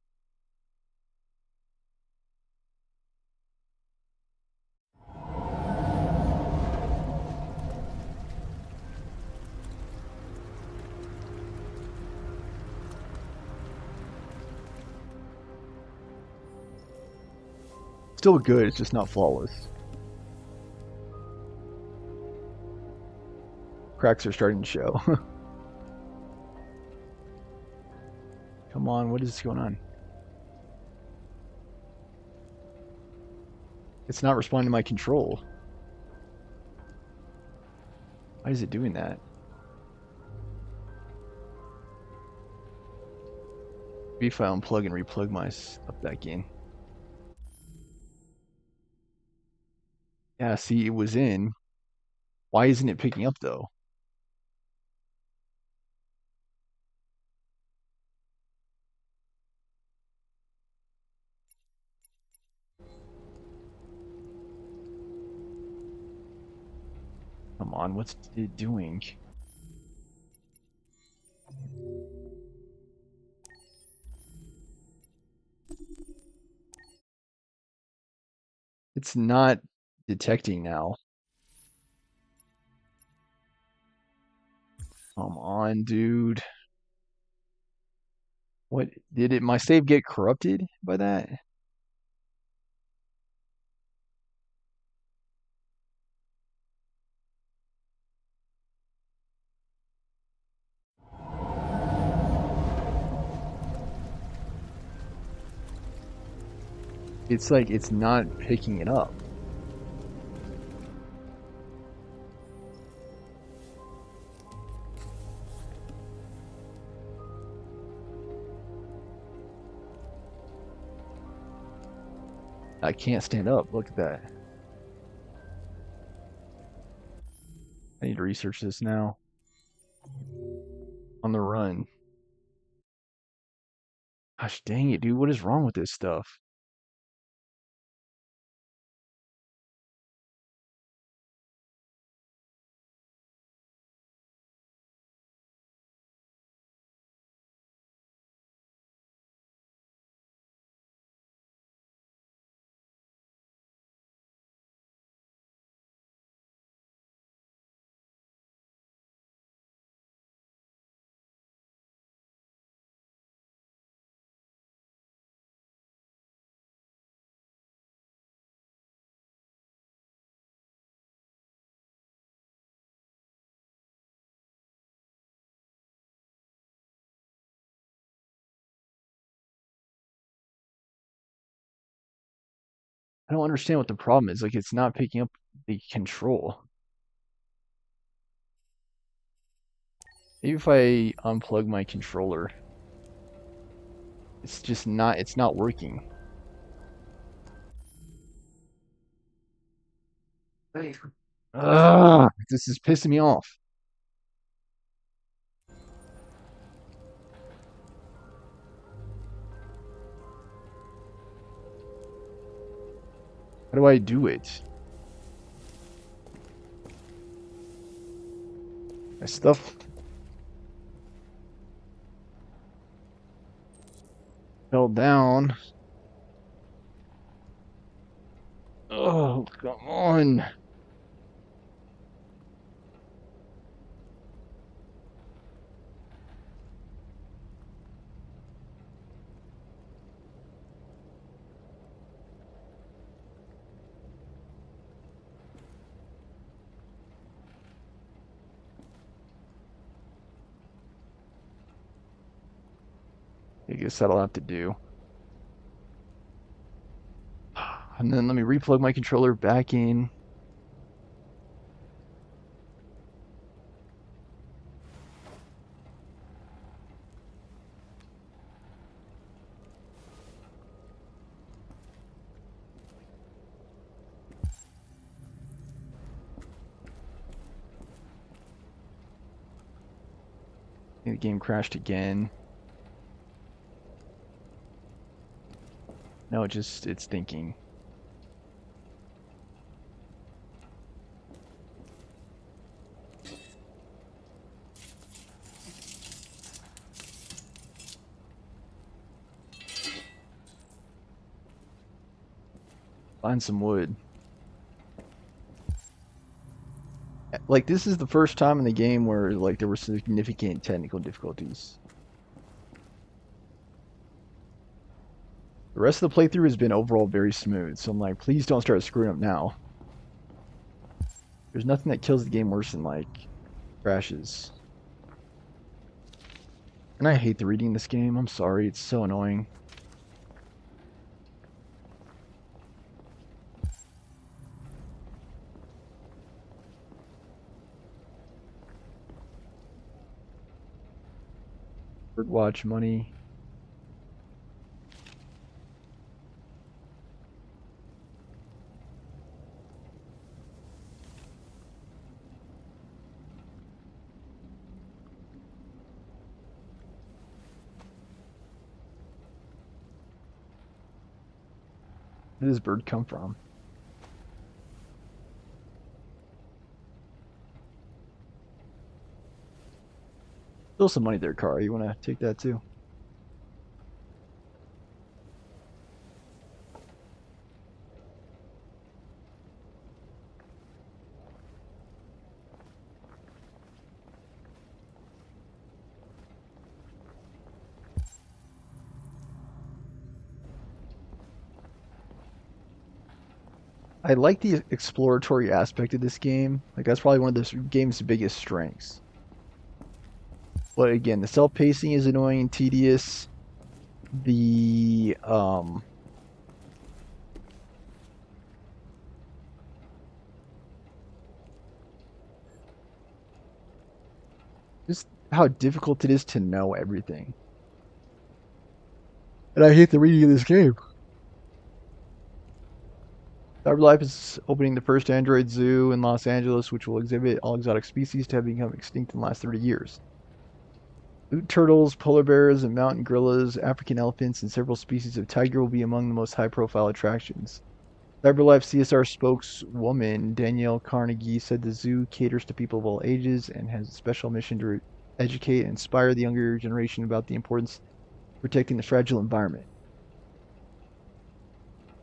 Still good, it's just not flawless. Cracks are starting to show. Come on, what is going on? It's not responding to my control. Why is it doing that? Maybe if I unplug and replug my stuff back in. Yeah, see, it was in. Why isn't it picking up though? Come on, what's it doing? It's not detecting now. Come on, dude. What did it? My save get corrupted by that? It's like it's not picking it up. I can't stand up. Look at that. I need to research this now. On the run. Gosh dang it, dude. What is wrong with this stuff? I don't understand what the problem is. Like, it's not picking up the control. Maybe if I unplug my controller, it's not working. Ugh, this is pissing me off. How do I do it? My stuff fell down. Ugh. Oh, come on. I guess that'll have to do. And then let me replug my controller back in. The game crashed again. No, it's thinking. Find some wood. Like, this is the first time in the game where, like, there were significant technical difficulties. The rest of the playthrough has been overall very smooth, so I'm like, please don't start screwing up now. There's nothing that kills the game worse than, like, crashes. And I hate the reading in this game, I'm sorry, it's so annoying. Birdwatch money. Where does this bird come from? Still some money there, Car. You want to take that too? I like the exploratory aspect of this game. Like, that's probably one of this game's biggest strengths. But again, the self-pacing is annoying and tedious. The just how difficult it is to know everything. And I hate the reading of this game. CyberLife is opening the first Android zoo in Los Angeles, which will exhibit all exotic species to have become extinct in the last 30 years. Boot turtles, polar bears, and mountain gorillas, African elephants, and several species of tiger will be among the most high-profile attractions. CyberLife CSR spokeswoman Danielle Carnegie said the zoo caters to people of all ages and has a special mission to educate and inspire the younger generation about the importance of protecting the fragile environment.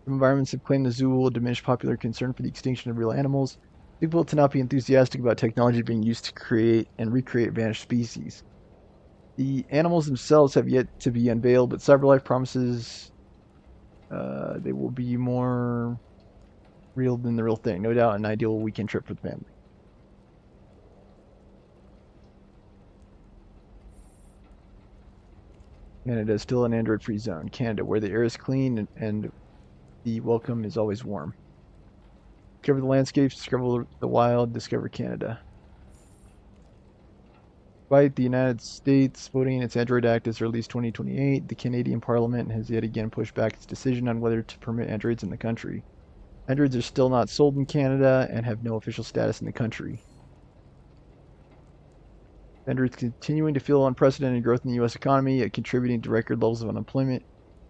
Some environments have claimed the zoo will diminish popular concern for the extinction of real animals. People to not be enthusiastic about technology being used to create and recreate vanished species. The animals themselves have yet to be unveiled, but CyberLife promises they will be more real than the real thing. No doubt an ideal weekend trip for the family. Canada is still an Android-free zone. Canada, where the air is clean and the welcome is always warm. Discover the landscapes, discover the wild, discover Canada. Despite the United States voting its Android Act as early as 2028, the Canadian Parliament has yet again pushed back its decision on whether to permit Androids in the country. Androids are still not sold in Canada and have no official status in the country. Androids continuing to feel unprecedented growth in the U.S. economy, yet contributing to record levels of unemployment.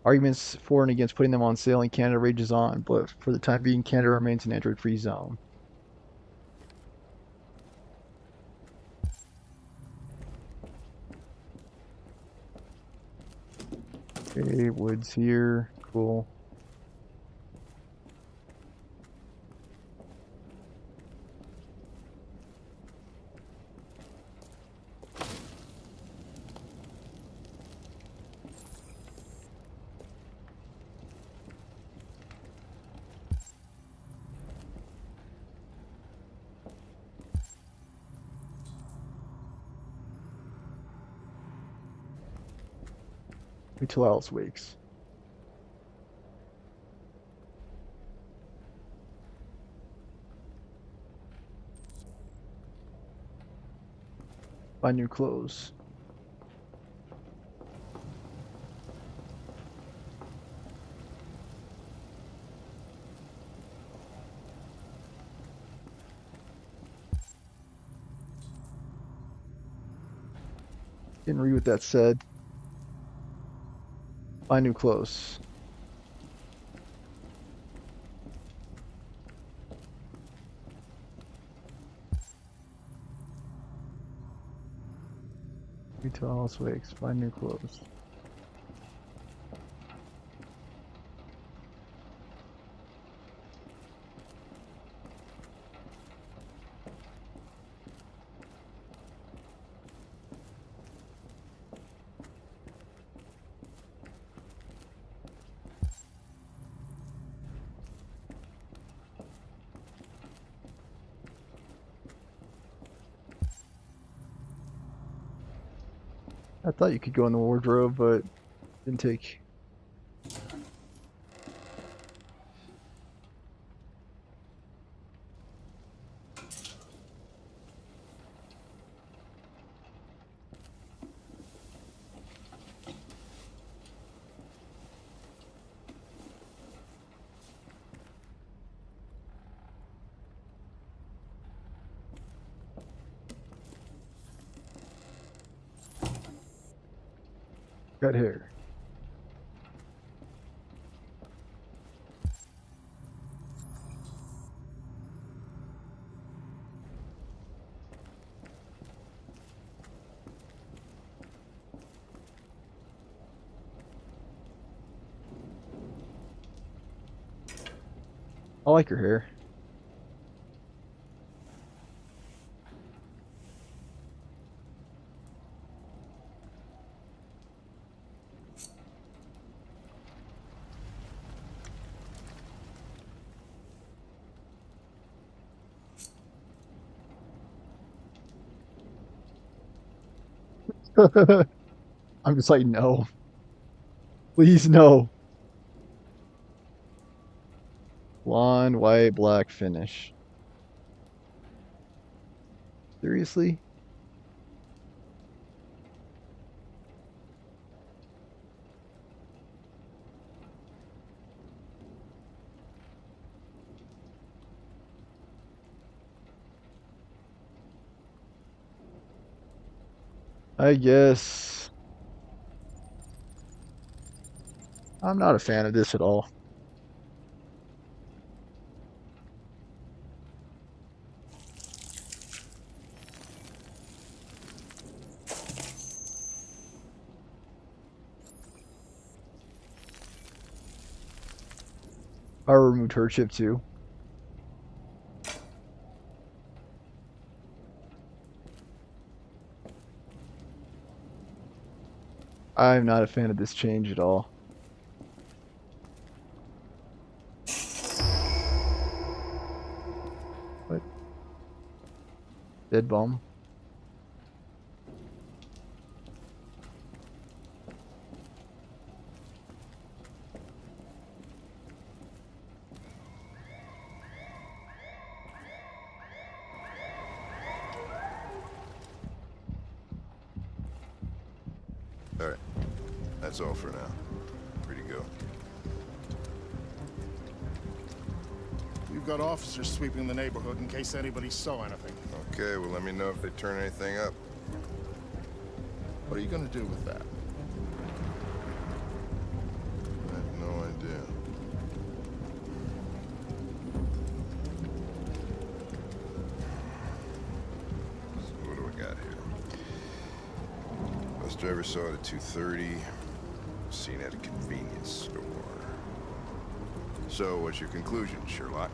Arguments for and against putting them on sale in Canada rages on, but for the time being, Canada remains an Android-free zone. Okay, wood's here. Cool. Until Alice wakes. Buy new clothes. Didn't read what that said. Buy new clothes. Until Alice wakes. Buy new clothes. I thought you could go in the wardrobe, but didn't take. Got hair. I like her hair. I'm just like, no. Please, no. Blonde, white, black finish. Seriously? I guess. I'm not a fan of this at all. I removed her chip too. I'm not a fan of this change at all. What? Dead bomb. All right. That's all for now. Free to go. We've got officers sweeping the neighborhood in case anybody saw anything. Okay, well, let me know if they turn anything up. What are you gonna do with that? I have no idea. So what do we got here? Bus driver saw it at 2:30. Seen at a convenience store. So, what's your conclusion, Sherlock?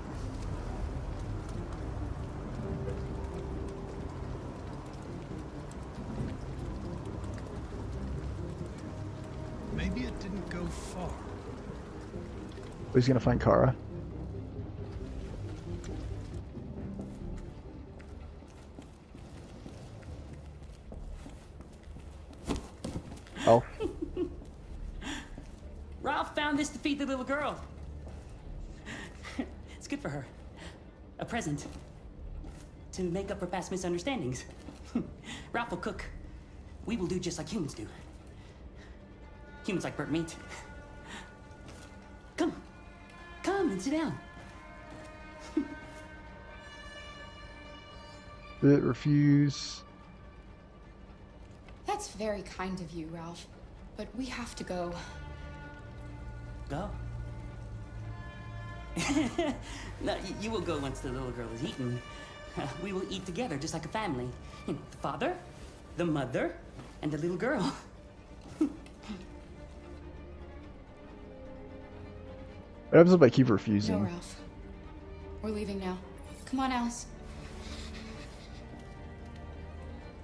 Maybe it didn't go far. He's gonna find Kara. Oh. Ralph found this to feed the little girl. It's good for her. A present. To make up for past misunderstandings. Ralph will cook. We will do just like humans do. Humans like burnt meat. Come. Come and sit down. Bit refuse. That's very kind of you, Ralph. But we have to go. Go? No, you will go once the little girl is eaten. We will eat together, just like a family. You know, the father, the mother, and the little girl. What happens if I keep No, refusing? Ralph. We're leaving now. Come on, Alice.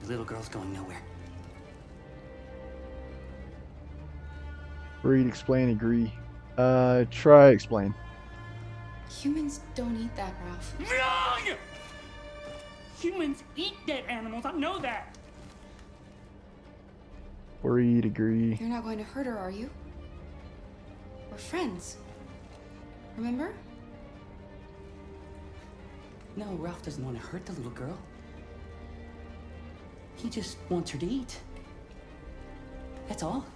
The little girl's going nowhere. Read, explain, agree. Try, explain. Humans don't eat that, Ralph. Wrong! Humans eat dead animals, I know that. Read, agree. You're not going to hurt her, are you? We're friends. Remember? No, Ralph doesn't want to hurt the little girl. He just wants her to eat. That's all.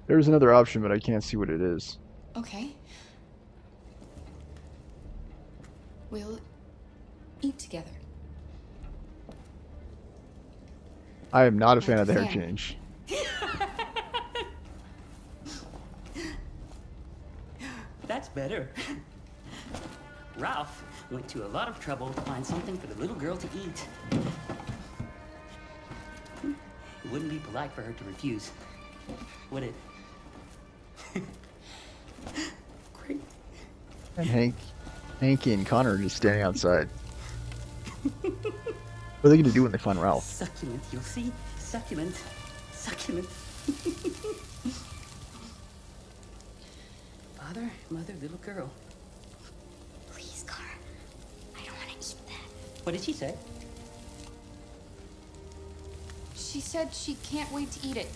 There's another option, but I can't see what it is. Okay. We'll eat together. I am not a fan Like of the a hair fan. change. That's better. Ralph went to a lot of trouble to find something for the little girl to eat. It wouldn't be polite for her to refuse, would it? Great. And Hanky and Connor are just standing outside. What are they going to do when they find Ralph? Succulent, you'll see. Succulent. Succulent. Father, mother, little girl. Please, Car. I don't want to eat that. What did she say? She said she can't wait to eat it.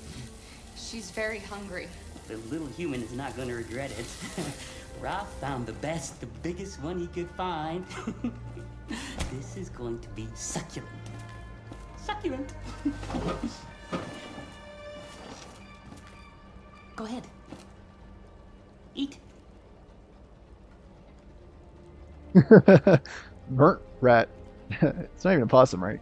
She's very hungry. The little human is not going to regret it. Ralph found the best, the biggest one he could find. This is going to be succulent. Succulent. Go ahead. Eat. Burnt rat. It's not even a possum, right?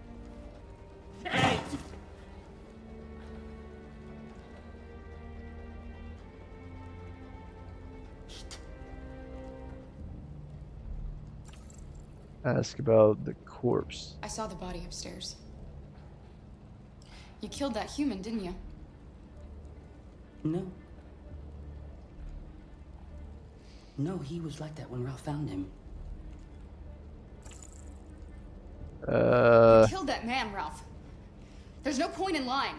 Ask about the corpse. I saw the body upstairs. You killed that human, didn't you? No. No, he was like that when Ralph found him. You killed that man, Ralph. There's no point in lying.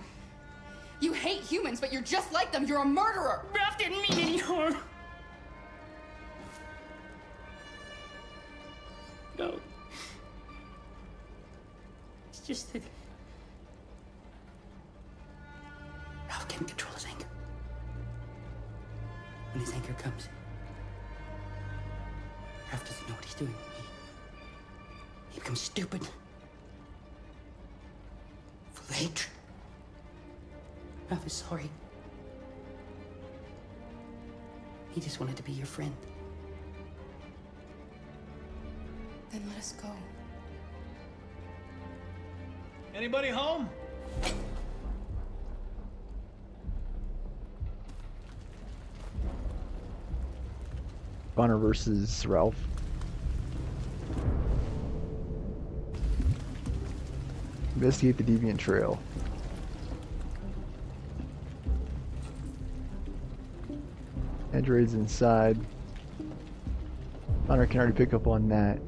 You hate humans, but you're just like them. You're a murderer. Ralph didn't mean any harm. No. It's just that Ralph can't control his anger. When his anger comes, Ralph doesn't know what he's doing. He becomes stupid. Full of hatred. Ralph is sorry. He just wanted to be your friend. Then let us go. Anybody home? Connor versus Ralph. Investigate the deviant trail. Androids inside. Connor can already pick up on that.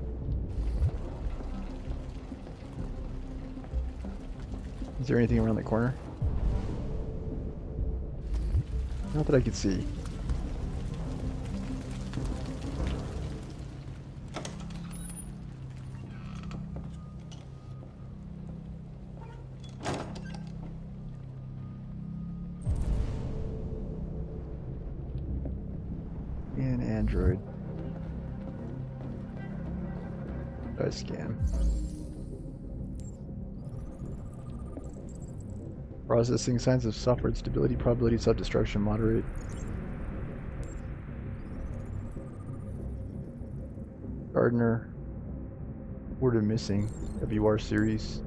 Is there anything around the corner? Not that I could see. android. I scan. Processing signs of software instability, probability of self-destruction moderate. Gardner. Order missing. WR series.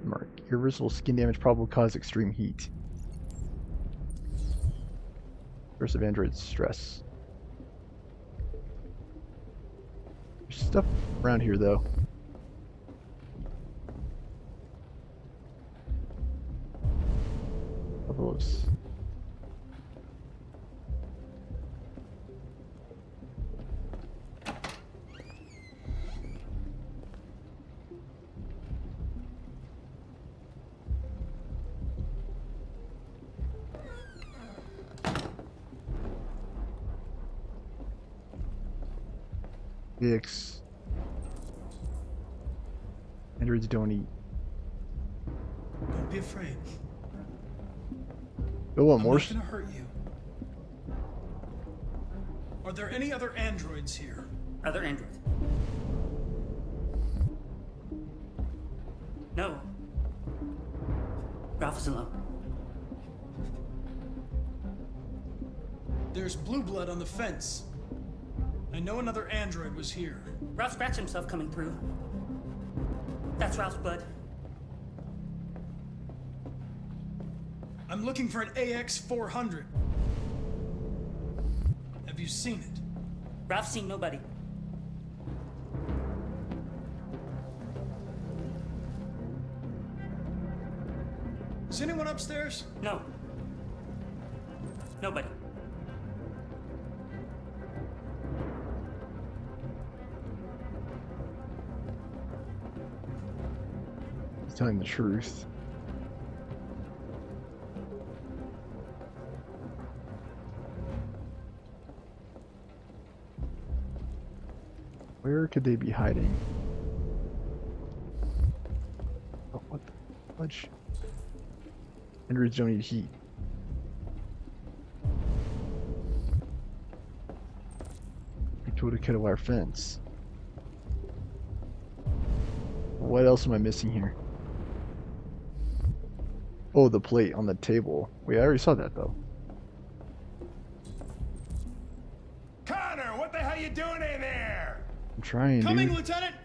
Mark. Irreversible skin damage probably cause extreme heat. Source of android stress. There's stuff around here though. Levels. Androids don't eat. Don't be afraid. Oh, what more? I'm not gonna hurt you. Are there any other androids here? Other androids? No. Ralph is alone. There's blue blood on the fence. I know another android was here. Ralph scratched himself coming through. That's Ralph's blood. I'm looking for an AX-400. Have you seen it? Ralph's seen nobody. Is anyone upstairs? No. Nobody. He's telling the truth. Where could they be hiding? Oh, what the fudge? Androids don't eat heat. I told a kid wire fence. What else am I missing here? Oh, the plate on the table. Wait, I already saw that though. Connor, what the hell you doing in there? I'm trying, Coming, dude. Lieutenant!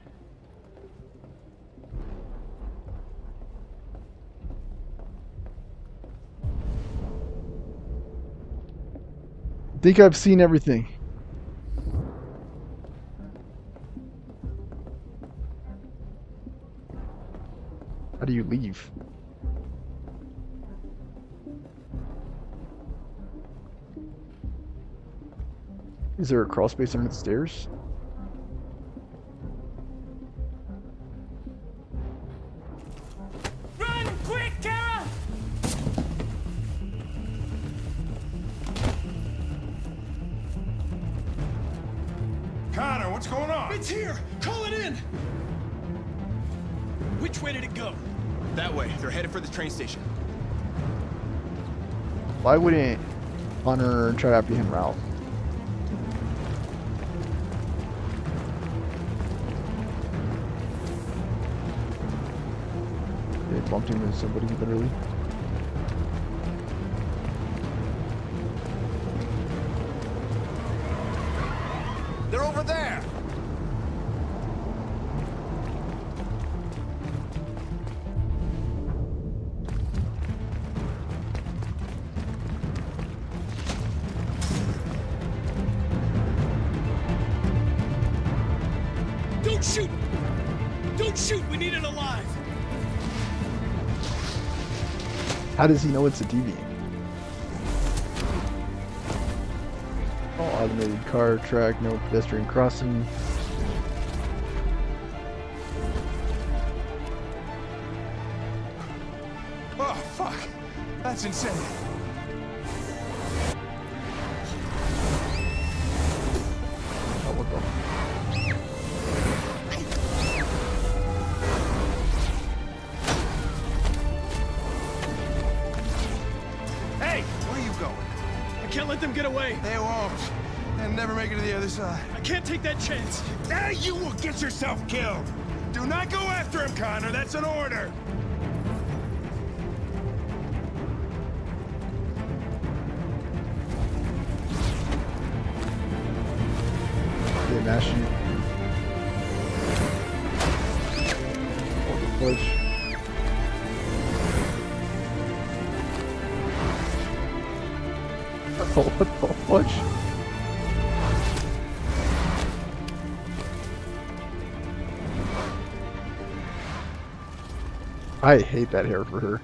I think I've seen everything. How do you leave? Is there a crawl space under the stairs? Run, quick, Kara! Connor, what's going on? It's here! Call it in! Which way did it go? That way. They're headed for the train station. Why wouldn't Connor try to apprehend Ralph? They bumped into somebody literally. They're over there! Don't shoot! Don't shoot! We need it alive! How does he know it's a deviant? All automated car track, no pedestrian crossing. Oh, fuck. That's insane. Oh, what the? Hey, where are you going? them get away. They won't. And never make it to the other side. I can't take that chance. Now you will get yourself killed. Do not go after him, Connor. That's an order. They mash you. Push. What the push? I hate that hair for her.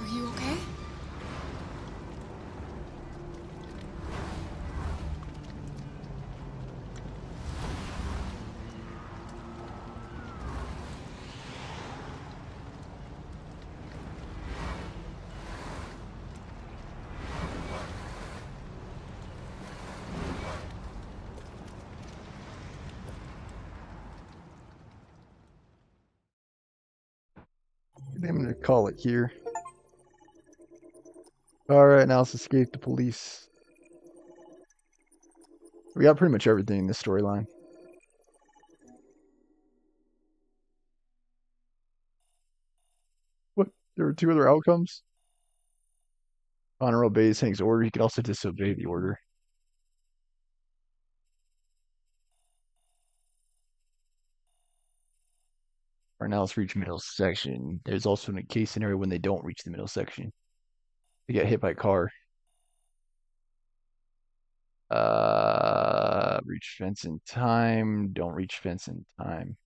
Are you okay? I'm gonna call it here. Alright, now let's escape the police. We got pretty much everything in this storyline. What? There were 2 other outcomes? Connor obeys Hank's order. He can also disobey the order. Alright, now let's reach middle section. There's also a case scenario when they don't reach the middle section. They get hit by a car. Reach fence in time. Don't reach fence in time.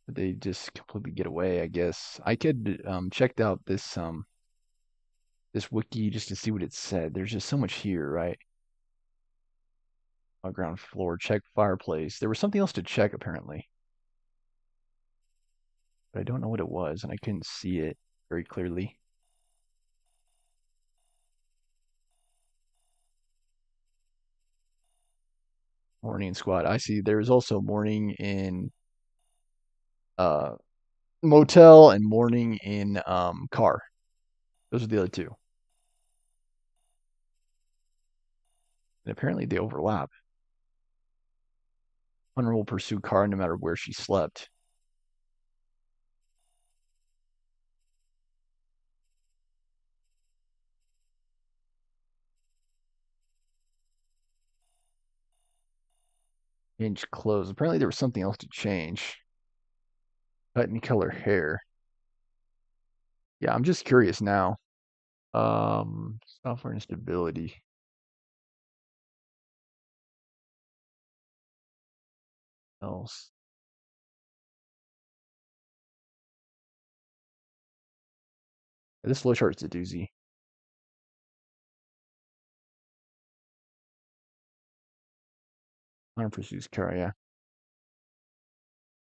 But they just completely get away, I guess. I could checked out this this wiki just to see what it said. There's just so much here, right? On ground floor, check fireplace. There was something else to check apparently. But I don't know what it was, and I couldn't see it very clearly. Morning squad. I see there's also morning in motel and morning in car. Those are the other 2. And apparently they overlap. Hunter will pursue Car no matter where she slept. Change clothes. Apparently there was something else to change. Cut and color hair. Yeah, I'm just curious now. Software instability. Else. This flowchart's a doozy. Hunter pursues Car, yeah.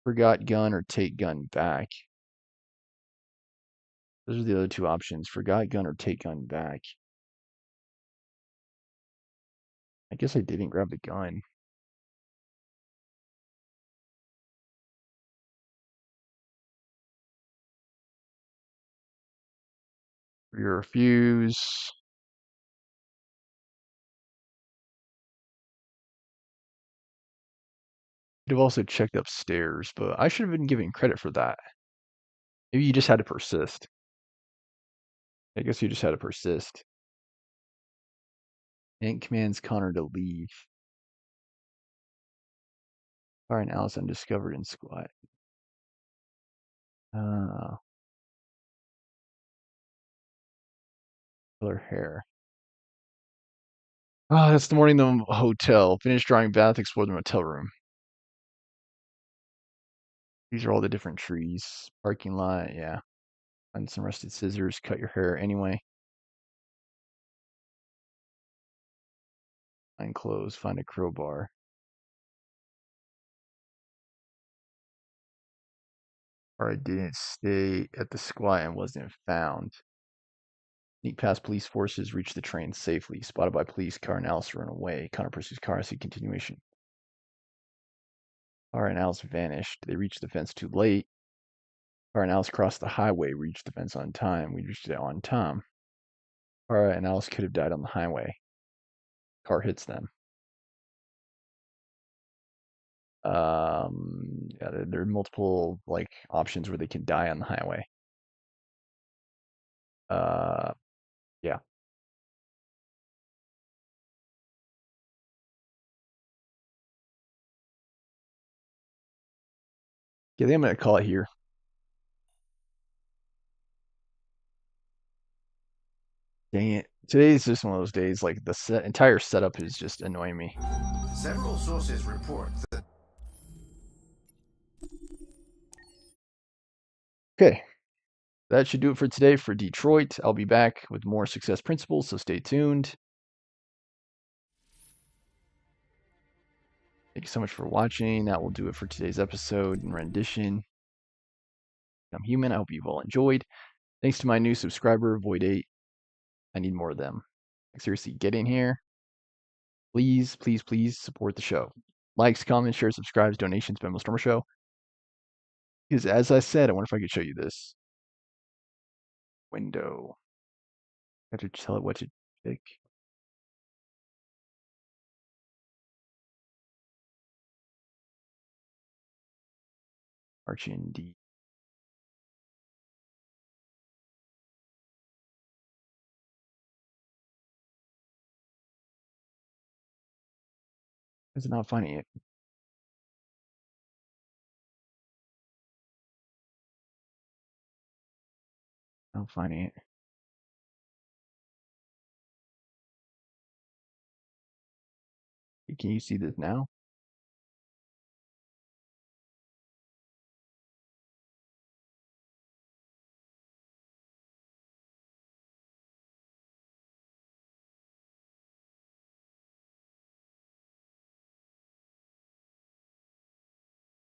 Forgot gun or take gun back. Those are the other 2 options. Forgot gun or take gun back. I guess I didn't grab the gun. Your refuse. Could have also checked upstairs, but I should have been given credit for that. Maybe you just had to persist. I guess you just had to persist. Hank commands Connor to leave. Alright, Alice undiscovered in squat. Color hair. That's the morning in the hotel. Finish drawing bath, explore the motel room. These are all the different trees. Parking lot, yeah. Find some rusted scissors, cut your hair anyway. Find clothes, find a crowbar. Alright, didn't stay at the squat and wasn't found. Sneak past police forces, reach the train safely. Spotted by police, Car and Alice run away. Connor pursues Car, see continuation. Car and Alice vanished. They reached the fence too late. Alright, now let's cross the highway. Reach the fence on time. We reached it on time. Alright, and Alice could have died on the highway. Car hits them. Yeah, there are multiple like options where they can die on the highway. Yeah. Yeah, I think I'm gonna call it here. Dang it. Today's just one of those days, like the entire setup is just annoying me. Several sources report that. Okay. That should do it for today for Detroit. I'll be back with more Success Principles, so stay tuned. Thank you so much for watching. That will do it for today's episode and rendition. I'm Human. I hope you've all enjoyed. Thanks to my new subscriber, Void8. I need more of them. Like, seriously, get in here. Please, please, please support the show. Likes, comments, shares, subscribes, donations, Bimbo Stormer Show. Because as I said, I wonder if I could show you this. Window. I have to tell it what to pick. Archie and D. Is it not finding it? Not finding it. Can you see this now?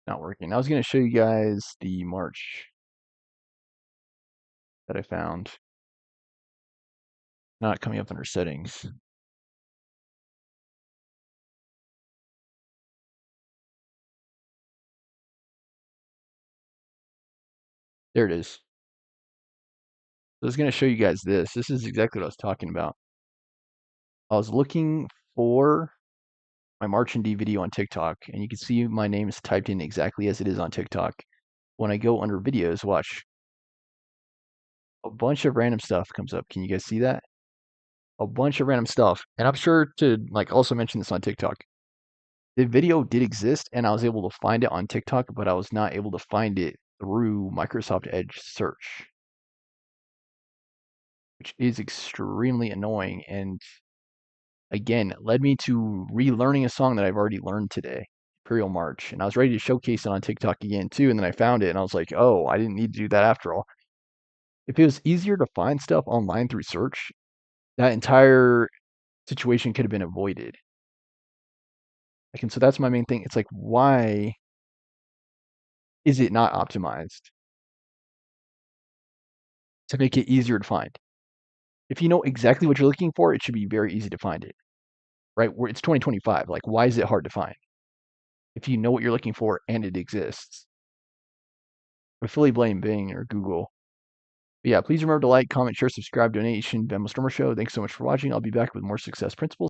Not working. I was going to show you guys the march that I found. Not coming up under settings. There it is. I was going to show you guys this. This is exactly what I was talking about. I was looking for my March and D video on TikTok, and you can see my name is typed in exactly as it is on TikTok. When I go under videos, watch. A bunch of random stuff comes up. Can you guys see that? A bunch of random stuff. And I'm sure to like also mention this on TikTok. The video did exist, and I was able to find it on TikTok, but I was not able to find it through Microsoft Edge search, which is extremely annoying. And again, it led me to relearning a song that I've already learned today, Imperial March. And I was ready to showcase it on TikTok again too, and then I found it, and I was like, oh, I didn't need to do that after all. If it was easier to find stuff online through search, that entire situation could have been avoided. Like, and so that's my main thing. It's like, why is it not optimized to make it easier to find? If you know exactly what you're looking for, it should be very easy to find it, right? Where it's 2025. Like, why is it hard to find? If you know what you're looking for and it exists. I fully blame Bing or Google. But yeah, please remember to like, comment, share, subscribe, donation, Bimbo Stormer Show. Thanks so much for watching. I'll be back with more Success Principles.